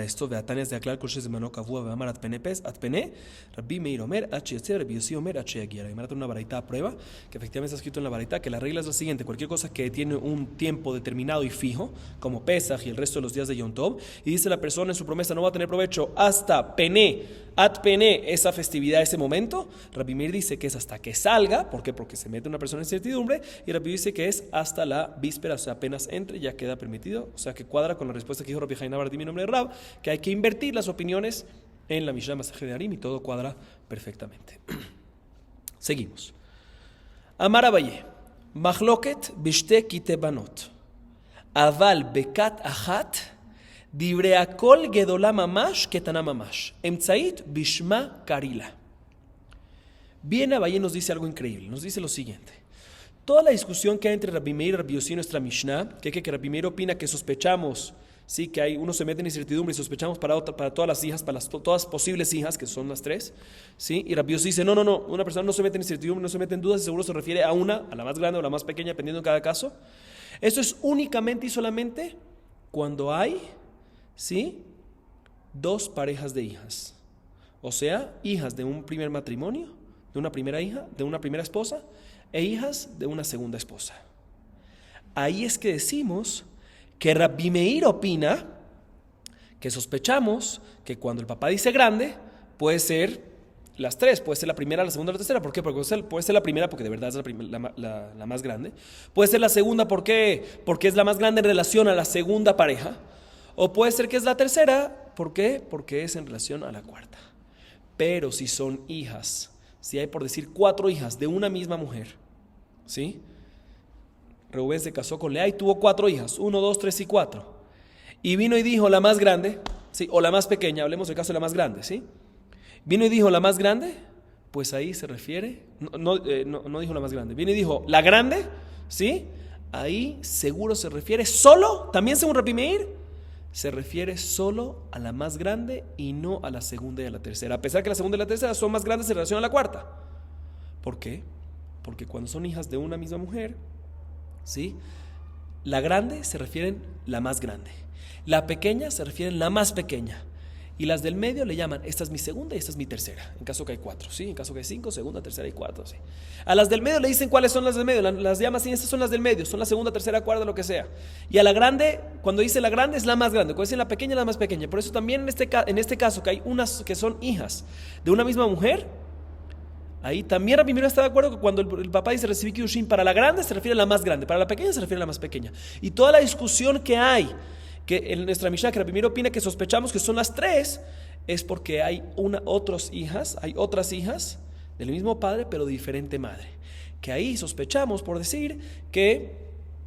esto. Beatanias de Aklal Koshes de Manok Avua Beamar Atpene, Rabbi Meir Omer, H. Rabbi Yossi Omer, H. Aguiar. La Gemara trae una baraita a prueba, que efectivamente está escrito en la baraita, que la regla es la siguiente: cualquier cosa que tiene un tiempo determinado y fijo, como Pesach y el resto de los días de Yom Tov, y dice la persona en su promesa no va a tener provecho hasta Atpene, esa festividad, ese momento, Rabbi Meir dice que es hasta que salga. ¿Por qué? Porque se mete una persona en incertidumbre. Y Rabbi dice que es hasta la víspera, o sea, apenas entre, ya queda permitido. O sea, que cuadra con la respuesta que dijo Rabbi Haina Barodimi en nombre de Rab, que hay que invertir las opiniones en la Mishnah Masechet Nedarim y todo cuadra perfectamente. Seguimos. Amar Abaye, Mahloket bishte kite banot, aval bekat achat, dibre akol gedola mamash ketana mamash, emtzait bishma karila. Bien, Abaye nos dice algo increíble, nos dice lo siguiente. Toda la discusión que hay entre Rabbi Meir y Rabbi Yossi en nuestra Mishnah, que Rabbi Meir opina que sospechamos, sí, que uno se mete en incertidumbre y sospechamos para todas las hijas, para todas posibles hijas, que son las 3, ¿sí? Y Rabbi Yossi dice, no, una persona no se mete en incertidumbre, no se mete en dudas, y seguro se refiere a la más grande o la más pequeña, dependiendo de cada caso. Esto es únicamente y solamente cuando hay, ¿sí?, 2 parejas de hijas. O sea, hijas de un primer matrimonio, de una primera hija, de una primera esposa, e hijas de una segunda esposa. Ahí es que decimos que Rabbi Meir opina que sospechamos que cuando el papá dice grande, puede ser las tres, puede ser la primera, la segunda, la tercera. ¿Por qué? Porque puede ser la primera porque de verdad es la más grande. Puede ser la segunda, ¿por qué? Porque es la más grande en relación a la segunda pareja. O puede ser que es la tercera, ¿por qué? Porque es en relación a la cuarta. Pero si son hijas, si hay por decir 4 hijas de una misma mujer, ¿sí? Reubén se casó con Lea y tuvo 4 hijas, 1, 2, 3 y 4. Y vino y dijo la más grande, ¿sí? O la más pequeña, hablemos del caso de la más grande, ¿sí? Vino y dijo la más grande, pues ahí se refiere, no dijo la más grande, vino y dijo la grande, ¿sí? Ahí seguro se refiere solo, también según Rabbi Meir, se refiere solo a la más grande y no a la segunda y a la tercera, a pesar que la segunda y la tercera son más grandes en relación a la cuarta. ¿Por qué? Porque cuando son hijas de una misma mujer, ¿sí? La grande se refieren la más grande, la pequeña se refieren la más pequeña, y las del medio le llaman esta es mi segunda y esta es mi tercera, en caso que hay 4, ¿sí? En caso que hay 5, segunda, tercera y 4, ¿sí? A las del medio le dicen cuáles son las del medio, las llama así, estas son las del medio, son la segunda, tercera, cuarta, lo que sea. Y a la grande, cuando dice la grande es la más grande, cuando dice la pequeña es la más pequeña. Por eso también en este caso que hay unas que son hijas de una misma mujer, ahí también Rabbi Meir está de acuerdo que cuando el papá dice recibí Kiddushin, para la grande se refiere a la más grande, para la pequeña se refiere a la más pequeña. Y toda la discusión que hay, que en nuestra Mishnah, que Rabbi Meir opina que sospechamos que son las 3, es porque hay otras hijas del mismo padre, pero de diferente madre. Que ahí sospechamos, por decir, que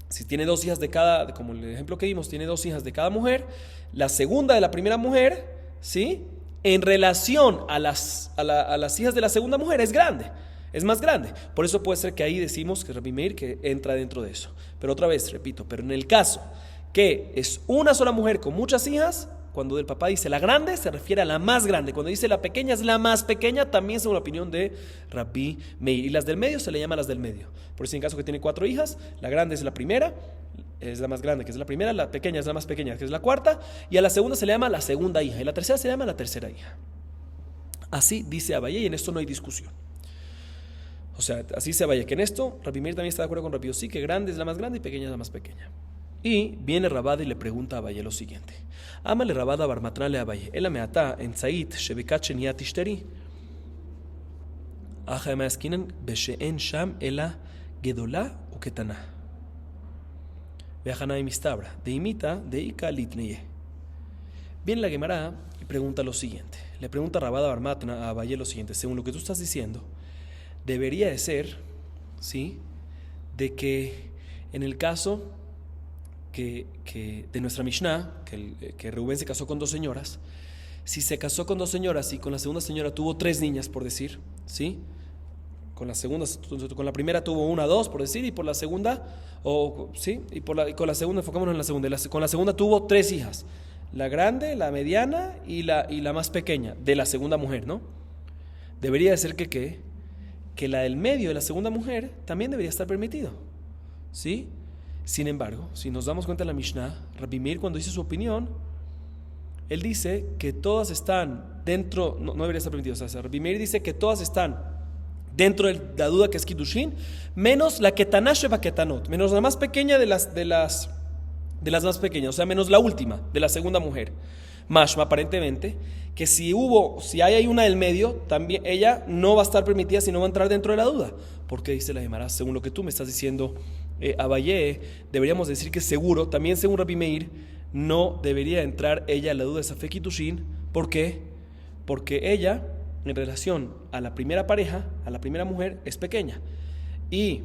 si tiene 2 hijas de cada, como el ejemplo que vimos, tiene 2 hijas de cada mujer, la segunda de la primera mujer, ¿sí? En relación a las hijas de la segunda mujer es grande, es más grande. Por eso puede ser que ahí decimos que Rabbi Meir que entra dentro de eso. Pero otra vez, repito, pero en el caso que es una sola mujer con muchas hijas, cuando el papá dice la grande, se refiere a la más grande. Cuando dice la pequeña, es la más pequeña, también según la opinión de Rabbi Meir. Y las del medio se le llama las del medio. Por eso en caso que tiene 4 hijas, la grande es la primera, es la más grande, que es la primera, la pequeña es la más pequeña, que es la cuarta, y a la segunda se le llama la segunda hija, y la tercera se llama la tercera hija. Así dice Abaye, y en esto no hay discusión. O sea, así se Abaye, que en esto Rabbi Meir también está de acuerdo con Rabbi Yossi, que grande es la más grande y pequeña es la más pequeña. Y viene Rabada y le pregunta a Abaye lo siguiente. Ámale Rabada barmatrale a Abaye. Ela meata en Tzait shebekat sheniat tishteri. Aja measkinan beshe'en sham ela gedola u ketana. Veajana y mistabra. De imita de ika litneye. Viene la Gemara y pregunta lo siguiente. Le pregunta Rabada barmatna a Abaye lo siguiente. Según lo que tú estás diciendo, debería de ser, ¿sí? De que en el caso que de nuestra Mishnah, que Reubén se casó con 2 señoras, si se casó con 2 señoras y con la segunda señora tuvo 3 niñas, por decir, ¿sí? Con la primera tuvo 1, 2, por decir, y por la segunda, ¿sí? Y con la segunda, enfocémonos en la segunda, con la segunda tuvo 3 hijas, la grande, la mediana y la más pequeña, de la segunda mujer, ¿no? Debería de ser que la del medio de la segunda mujer también debería estar permitido, ¿sí? Sin embargo, si nos damos cuenta de la Mishnah, Rabbi Meir cuando dice su opinión, él dice que todas están dentro, no debería estar permitido, o sea, Rabbi Meir dice que todas están dentro de la duda que es Kiddushin, menos la Ketaná Sheba Ketanot, menos la más pequeña de las más pequeñas, o sea, menos la última, de la segunda mujer. Mashma, aparentemente, que si hay una del medio, también ella no va a estar permitida, si no va a entrar dentro de la duda. Porque dice la Gemara, según lo que tú me estás diciendo, Abaye, deberíamos decir que seguro, también según Rabbi Meir, no debería entrar ella en la duda de Safek Kiddushin. ¿Por qué? Porque ella, en relación a la primera pareja, a la primera mujer, es pequeña. Y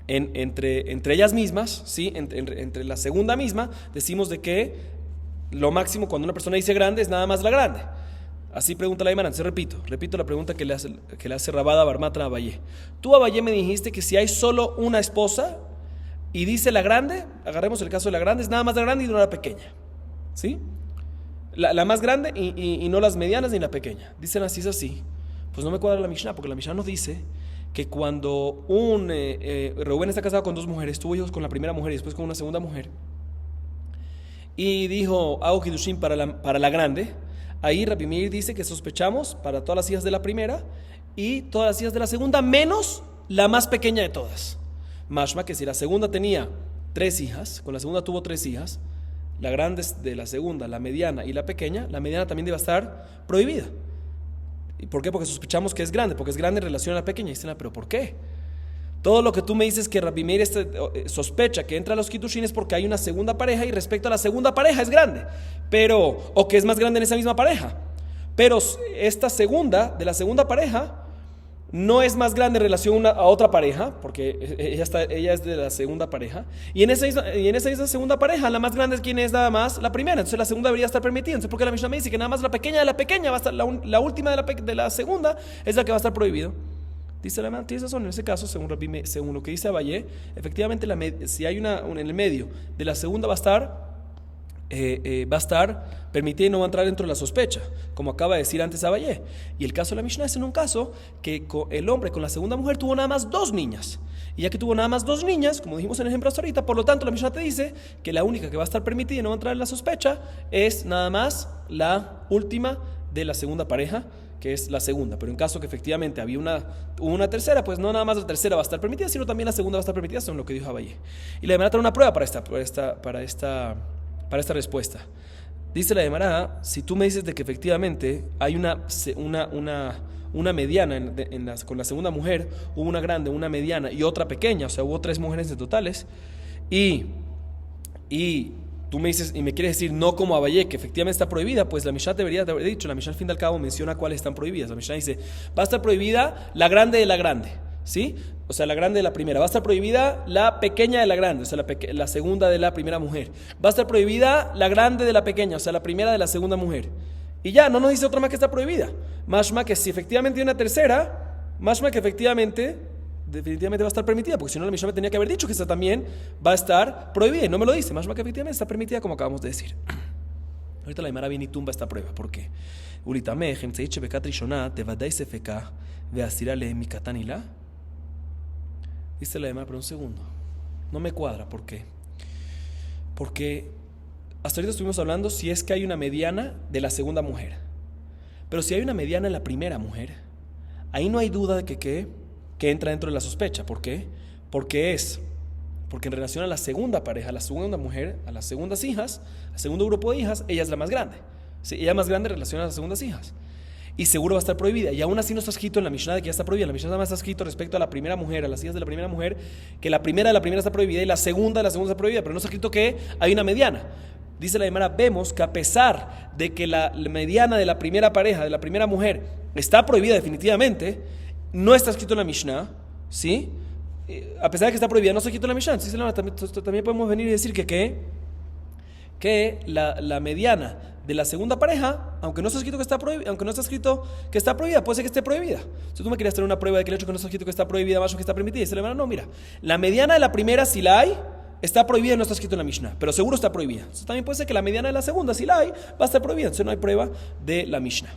entre ellas mismas, ¿sí? entre la segunda misma, decimos de que lo máximo cuando una persona dice grande es nada más la grande. Así pregunta la Gemara. Repito la pregunta que le hace Rabada Barmatra a Abaye. Tú, Abaye, me dijiste que si hay solo una esposa y dice la grande, agarremos el caso de la grande, es nada más la grande y no la pequeña, ¿sí? La más grande y no las medianas ni la pequeña. Dicen así, es así. Pues no me cuadra la Mishnah, porque la Mishnah nos dice que cuando Reubén está casado con 2 mujeres, tuvo hijos con la primera mujer y después con una segunda mujer, y dijo hago Kiddushin para la grande, ahí Rabbi Meir dice que sospechamos para todas las hijas de la primera y todas las hijas de la segunda, menos la más pequeña de todas. Mashma, que si la segunda tenía 3 hijas, con la segunda tuvo 3 hijas, la grande es de la segunda, la mediana y la pequeña, la mediana también debe estar prohibida. ¿Y por qué? Porque sospechamos que es grande, porque es grande en relación a la pequeña. Y dicen, pero ¿por qué? Todo lo que tú me dices que Rabbi Meir sospecha que entra a los Kiddushin es porque hay una segunda pareja y respecto a la segunda pareja es grande, o que es más grande en esa misma pareja. Pero esta segunda, de la segunda pareja, no es más grande en relación a otra pareja, porque ella es de la segunda pareja. Y en esa segunda pareja, la más grande es quien es nada más la primera. Entonces la segunda debería estar permitida. Entonces, porque la Mishnah me dice que nada más la pequeña de la pequeña va a estar, la última de la segunda es la que va a estar prohibido. Dice la mano, tienes razón, en ese caso, según lo que dice Abayé, efectivamente, si hay en el medio de la segunda va a estar permitida y no va a entrar dentro de la sospecha, como acaba de decir antes Abayé. Y el caso de la Mishnah es en un caso que el hombre con la segunda mujer tuvo nada más 2 niñas. Y ya que tuvo nada más 2 niñas, como dijimos en el ejemplo hasta ahorita, por lo tanto la Mishnah te dice que la única que va a estar permitida y no va a entrar en la sospecha es nada más la última de la segunda pareja, que es la segunda. Pero en caso que efectivamente hubo una tercera, pues no nada más la tercera va a estar permitida, sino también la segunda va a estar permitida, según lo que dijo Abayé. Y la Gemara trae una prueba para esta respuesta. Dice la Gemara, si tú me dices de que efectivamente hay una mediana con la segunda mujer, hubo una grande, una mediana y otra pequeña, o sea, hubo 3 mujeres en totales, y tú me dices y me quieres decir no como Abayé, que efectivamente está prohibida, pues la Mishnah debería haber dicho, la Mishnah al fin y al cabo menciona cuáles están prohibidas. La Mishnah dice, va a estar prohibida la grande de la grande, ¿sí? O sea, la grande de la primera. Va a estar prohibida la pequeña de la grande, o sea, la segunda de la primera mujer. Va a estar prohibida la grande de la pequeña, o sea, la primera de la segunda mujer. Y ya, no nos dice otra más que está prohibida. Mashma que si efectivamente hay una tercera, mashma que definitivamente va a estar permitida, porque si no la Mishnah me tenía que haber dicho que esta también va a estar prohibida, y no me lo dice. Más que efectivamente está permitida, como acabamos de decir. Ahorita la Gemara viene y tumba esta prueba. ¿Por qué? Dice la Gemara, pero un segundo, no me cuadra. ¿Por qué? Porque hasta ahorita estuvimos hablando si es que hay una mediana de la segunda mujer, pero si hay una mediana en la primera mujer, ahí no hay duda de que entra dentro de la sospecha. ¿Por qué? Porque en relación a la segunda pareja, a la segunda mujer, a las segundas hijas, al segundo grupo de hijas, ella es la más grande. Sí, ella es más grande en relación a las segundas hijas. Y seguro va a estar prohibida. Y aún así no está escrito en la Mishnah de que ya está prohibida. La Mishnah nada más está escrito respecto a la primera mujer, a las hijas de la primera mujer, que la primera de la primera está prohibida y la segunda de la segunda está prohibida. Pero no está escrito que hay una mediana. Dice la Gemara, vemos que a pesar de que la mediana de la primera pareja, de la primera mujer, está prohibida definitivamente, no está escrito en la Mishnah, ¿sí? A pesar de que está prohibida, no está escrito en la Mishnah. Entonces, también podemos venir y decir que la mediana de la segunda pareja, aunque no está escrito que está prohibida, puede ser que esté prohibida. Si tú me querías tener una prueba de que el hecho que no está escrito que está prohibida, más o que está permitida, dice la Gemara, no, mira, la mediana de la primera, si la hay, está prohibida y no está escrito en la Mishnah, pero seguro está prohibida. Entonces, también puede ser que la mediana de la segunda, si la hay, va a estar prohibida. Entonces no hay prueba de la Mishnah.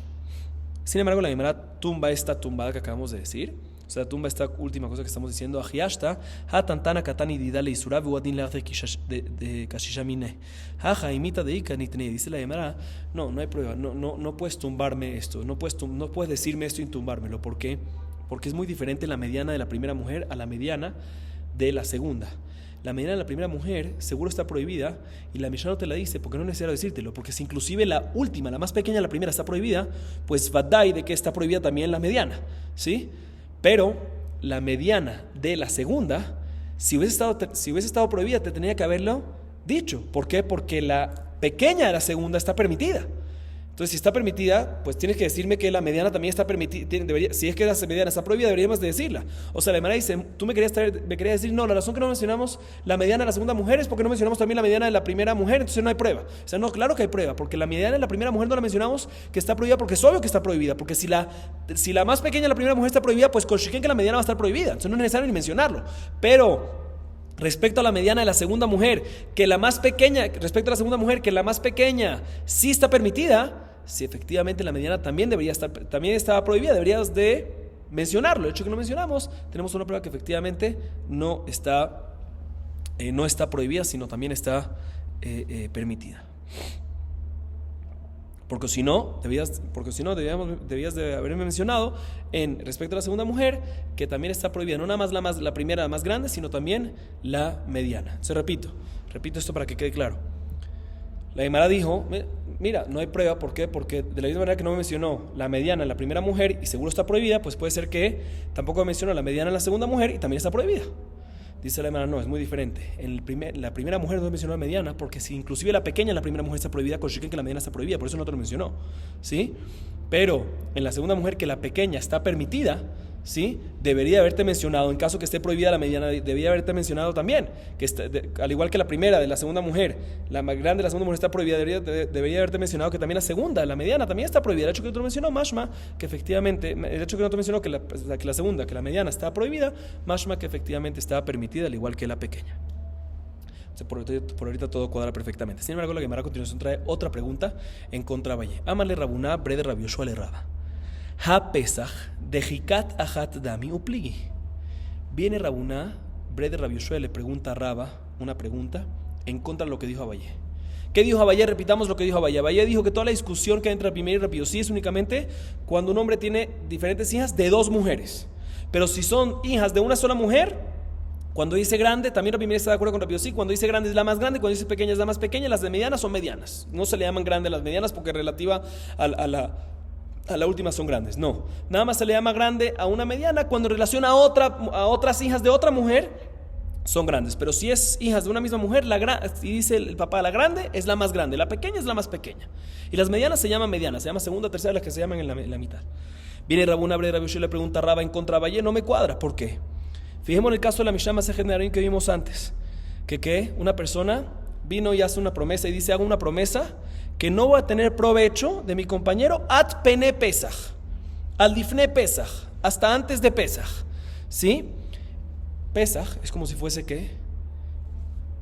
Sin embargo, la Gemara tumba esta tumbada que acabamos de decir. O sea, tumba esta última cosa que estamos diciendo. Ajiashta, hatantana katani didale isura vuadin leace de kashishamine. Haja imita de ika nitne. Dice la Gemara, no hay prueba. No puedes tumbarme esto. No puedes decirme esto y tumbármelo. ¿Por qué? Porque es muy diferente la mediana de la primera mujer a la mediana de la segunda. La mediana de la primera mujer seguro está prohibida y la Mishnah no te la dice porque no es necesario decírtelo, porque si inclusive la última, la más pequeña de la primera está prohibida, pues vadai de que está prohibida también la mediana, ¿sí? Pero la mediana de la segunda, si hubiese estado prohibida, te tenía que haberlo dicho. ¿Por qué? Porque la pequeña de la segunda está permitida. Entonces, si está permitida, pues tienes que decirme que la mediana también está permitida. Si es que la mediana está prohibida, deberíamos de decirla. O sea, la Gemara dice, tú me querías decir, no, la razón que no mencionamos la mediana de la segunda mujer es porque no mencionamos también la mediana de la primera mujer, entonces no hay prueba. O sea, no, claro que hay prueba, porque la mediana de la primera mujer no la mencionamos que está prohibida, porque es obvio que está prohibida, porque si la más pequeña de la primera mujer está prohibida, pues con Shiken que la mediana va a estar prohibida. Entonces no es necesario ni mencionarlo. Pero respecto a la mediana de la segunda mujer, que la más pequeña sí está permitida, si efectivamente la mediana también estaba prohibida, deberías de mencionarlo. El hecho que no mencionamos, tenemos una prueba que efectivamente no está prohibida, sino también está permitida. Porque si no, debías de haberme mencionado respecto a la segunda mujer, que también está prohibida, no nada más la primera, la más grande, sino también la mediana. Entonces repito esto para que quede claro. La Gemara dijo, mira, no hay prueba, ¿por qué? Porque de la misma manera que no me mencionó la mediana en la primera mujer y seguro está prohibida, pues puede ser que tampoco me mencionó la mediana en la segunda mujer y también está prohibida. Dice la Gemara, no, es muy diferente. La primera mujer no mencionó la mediana, porque si inclusive la pequeña en la primera mujer está prohibida, con que la mediana está prohibida, por eso no te lo mencionó, ¿sí? Pero en la segunda mujer que la pequeña está permitida, ¿sí? Debería haberte mencionado, en caso que esté prohibida la mediana, debería haberte mencionado también, que al igual que la primera de la segunda mujer, la más grande de la segunda mujer está prohibida, debería haberte mencionado que también la segunda, la mediana, también está prohibida. El hecho que no te lo mencionó, mashma, que efectivamente, el hecho que no te mencionó que la segunda, que la mediana está prohibida, mashma, que efectivamente está permitida, al igual que la pequeña. Por ahorita todo cuadra perfectamente. Sin embargo, la Gemara a continuación trae otra pregunta en contra de Valle. Amale Rabuná, Brede Rabbi Yoshua le Raba. Ha Pesach de Hikat Ahat Dami Upligi. Viene Rabuná, Brede Rabbi Yoshua le pregunta a Raba una pregunta en contra de lo que dijo Abaye. ¿Qué dijo Abaye? Repitamos lo que dijo Abaye. Abaye dijo que toda la discusión que hay entre Rabbi y Rabbi Yossi es únicamente cuando un hombre tiene diferentes hijas de dos mujeres. Pero si son hijas de una sola mujer, cuando dice grande, también Rabbi Meir está de acuerdo con Rabbi Yossi. Cuando dice grande es la más grande, cuando dice pequeña es la más pequeña. Las de medianas son medianas. No se le llaman grandes las medianas porque relativa a la última son grandes. No, nada más se le llama grande a una mediana cuando en relación a otras hijas de otra mujer son grandes. Pero si es hijas de una misma mujer, y dice el papá, la grande es la más grande, la pequeña es la más pequeña. Y las medianas se llaman medianas, se llama segunda, tercera, las que se llaman en la mitad. Viene Rabuna Bre Rabbi Yoshua le pregunta a Raba en contra de Abaye, no me cuadra, ¿por qué? Fijemos en el caso de la Mishnah Masejet Nedarim que vimos antes, que una persona vino y hace una promesa y dice, hago una promesa que no voy a tener provecho de mi compañero ad pene Pesach, al difne Pesach, hasta antes de Pesach, ¿sí? Pesach es como si fuese ¿qué?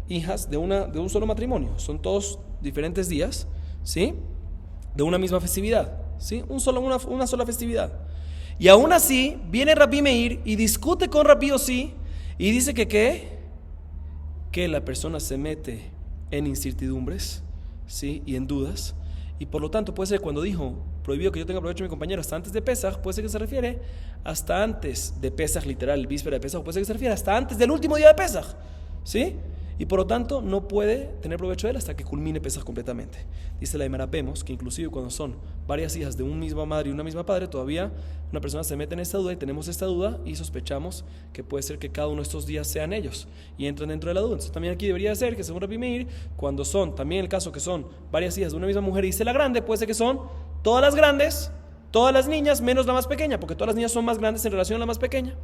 Hijas de un solo matrimonio, son todos diferentes días, ¿sí? De una misma festividad, ¿sí? Una sola festividad. Y aún así, viene Rabbi Meir y discute con Rabbi Yossi y dice que la persona se mete en incertidumbres, ¿sí? Y en dudas. Y por lo tanto, puede ser cuando dijo prohibido que yo tenga provecho de mi compañero hasta antes de Pesach, puede ser que se refiere hasta antes de Pesach, literal, víspera de Pesach, o puede ser que se refiere hasta antes del último día de Pesach, ¿sí? Y por lo tanto no puede tener provecho de él hasta que culmine Pesach completamente. Dice la Gemara, vemos que inclusive cuando son varias hijas de una misma madre y una misma padre, todavía una persona se mete en esta duda y tenemos esta duda y sospechamos que puede ser que cada uno de estos días sean ellos y entran dentro de la duda. Entonces también aquí debería ser que según Rabbi Meir, cuando son, también el caso que son varias hijas de una misma mujer y dice la grande, puede ser que son todas las grandes, todas las niñas menos la más pequeña, porque todas las niñas son más grandes en relación a la más pequeña.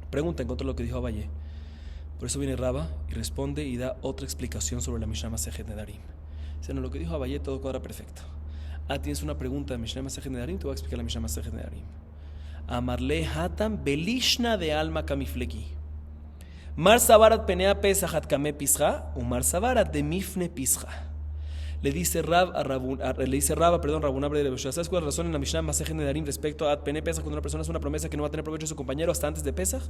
Pregunta en contra de lo que dijo Abaye. Por eso viene Raba y responde y da otra explicación sobre la Mishnah Masejet Nedarim. O sea, no, lo que dijo Abaye todo cuadra perfecto. Tienes una pregunta de Mishnah Masejet Nedarim, te voy a explicar la Mishnah Masejet Nedarim. Amarle hatam belishna de alma kamiflegi. Mar savarat penea pesach at kame pischa, u mar savarat de mifne pischa. Le dice Rabuna Bre de Yoshua. ¿Sabes cuál es la razón en la Mishnah Masejet Nedarim respecto a pene pesach cuando una persona hace una promesa que no va a tener provecho de su compañero hasta antes de Pesach?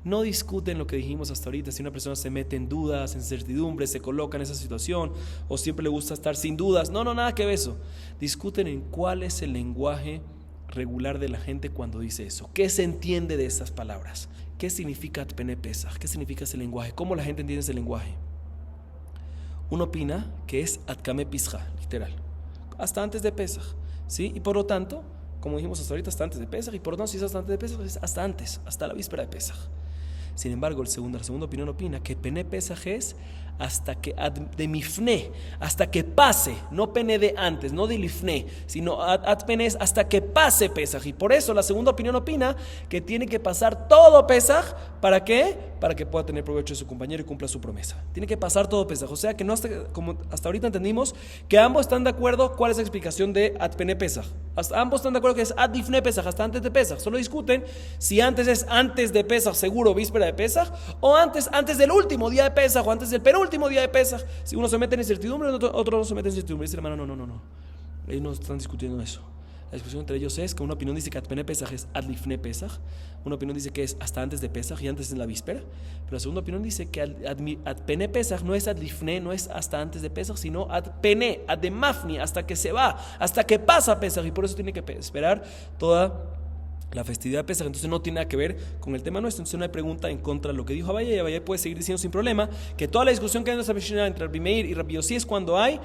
No discuten lo que dijimos hasta ahorita, si una persona se mete en dudas, en certidumbres, se coloca en esa situación, o siempre le gusta estar sin dudas. No, nada que ver eso. Discuten en cuál es el lenguaje regular de la gente cuando dice eso. ¿Qué se entiende de esas palabras? ¿Qué significa pene pesach? ¿Qué significa ese lenguaje? ¿Cómo la gente entiende ese lenguaje? Uno opina que es atkame pischa, literal, hasta antes de Pesach, ¿sí? Y por lo tanto, como dijimos hasta ahorita, hasta antes de Pesach, y por lo tanto, si es hasta antes de Pesach, es hasta antes, hasta la víspera de Pesach. Sin embargo, la segunda opinión opina que pene Pesach es hasta que de mifne, hasta que pase, no pene de antes, no de lifne, sino ad pene es hasta que pase Pesach. Y por eso la segunda opinión opina que tiene que pasar todo Pesach. ¿Para qué? Para que pueda tener provecho de su compañero y cumpla su promesa. Tiene que pasar todo Pesach. O sea que no como hasta ahorita entendimos que ambos están de acuerdo cuál es la explicación de ad pene Pesach. Ambos están de acuerdo que es ad lifne Pesach, hasta antes de Pesach. Solo discuten si antes es antes de Pesach, seguro víspera de Pesach, o antes del último día de Pesach, o antes del penúltimo día de Pesach. Si uno se mete en incertidumbre, otro no se mete en incertidumbre. Dice la hermano, no. Ellos no están discutiendo eso. La discusión entre ellos es que una opinión dice que ad pene Pesach es ad lifne Pesach, una opinión dice que es hasta antes de Pesach y antes en la víspera, pero la segunda opinión dice que ad pene Pesach no es ad lifne, no es hasta antes de Pesach, sino ad pene, ad de mafni, hasta que se va, hasta que pasa Pesach, y por eso tiene que esperar toda la festividad de Pesaj, entonces no tiene nada que ver con el tema nuestro, entonces no hay pregunta en contra de lo que dijo Abaye, y Abaye puede seguir diciendo sin problema que toda la discusión que hay en nuestra Mishnah entre Rabbi Meir y Rabbi Yossi es cuando hay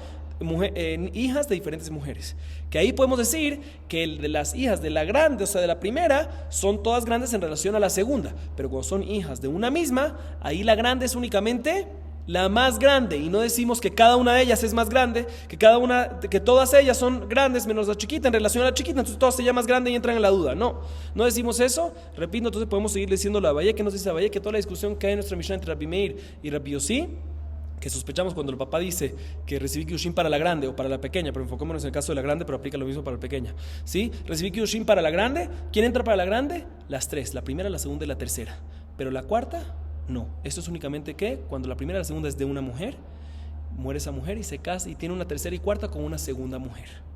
hijas de diferentes mujeres, que ahí podemos decir que de las hijas de la grande, o sea de la primera, son todas grandes en relación a la segunda, pero cuando son hijas de una misma, ahí la grande es únicamente la más grande, y no decimos que cada una de ellas es más grande, que todas ellas son grandes menos la chiquita en relación a la chiquita, entonces todas se llaman más grande y entran en la duda. No decimos eso. Repito, entonces podemos seguir diciendo la Abaye, que nos dice Abaye, que toda la discusión que hay en nuestra Mishnah entre Rabbi Meir y Rabbi Yossi, que sospechamos cuando el papá dice que recibí Kiddushin para la grande o para la pequeña, pero enfocémonos en el caso de la grande, pero aplica lo mismo para la pequeña, ¿sí? Recibí Kiddushin para la grande. ¿Quién entra para la grande? Las tres, la primera, la segunda y la tercera, pero la cuarta no. Esto es únicamente que cuando la primera y la segunda es de una mujer, muere esa mujer y se casa y tiene una tercera y cuarta con una segunda mujer.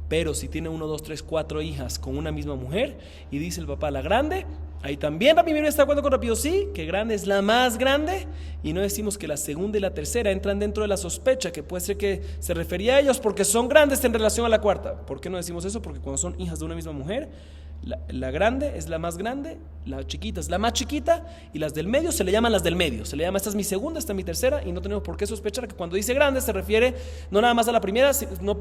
Pero si tiene 1, 2, 3, 4 hijas con una misma mujer y dice el papá la grande, ahí también Rabbi Meir está de acuerdo con Rabbi Yossi, que grande es la más grande, y no decimos que la segunda y la tercera entran dentro de la sospecha, que puede ser que se refería a ellos porque son grandes en relación a la cuarta. ¿Por qué no decimos eso? Porque cuando son hijas de una misma mujer, la grande es la más grande, la chiquita es la más chiquita, y las del medio se le llaman las del medio. Se le llama, esta es mi segunda, esta es mi tercera, y no tenemos por qué sospechar que cuando dice grande se refiere no nada más a la primera, no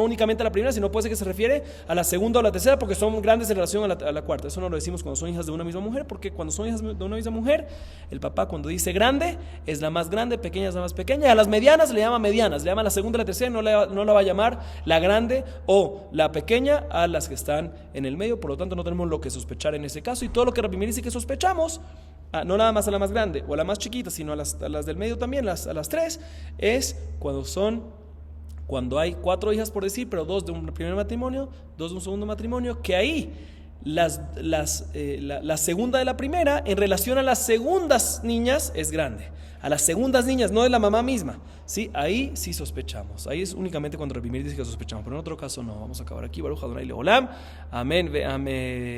únicamente a la primera, sino puede ser que se refiere a la segunda o la tercera, porque son grandes en relación a la cuarta. Eso no lo decimos cuando son hijas de una misma mujer, porque cuando son hijas de una misma mujer, el papá cuando dice grande es la más grande, pequeña es la más pequeña, y a las medianas le llama medianas, le llama la segunda y la tercera, no la va a llamar la grande o la pequeña a las que están en el medio. Por lo tanto no tenemos lo que sospechar en ese caso, y todo lo que Rabbi Meir dice que sospechamos, no nada más a la más grande o a la más chiquita, sino a las del medio también, a las tres, es cuando hay 4 hijas por decir, pero 2 de un primer matrimonio, 2 de un segundo matrimonio, que ahí la segunda de la primera en relación a las segundas niñas es grande, a las segundas niñas, no de la mamá misma, ¿sí? Ahí sí sospechamos, ahí es únicamente cuando Rabbi Meir dice que sospechamos, pero en otro caso no. Vamos a acabar aquí. Baruch Adonai Leolam, amén ve amén.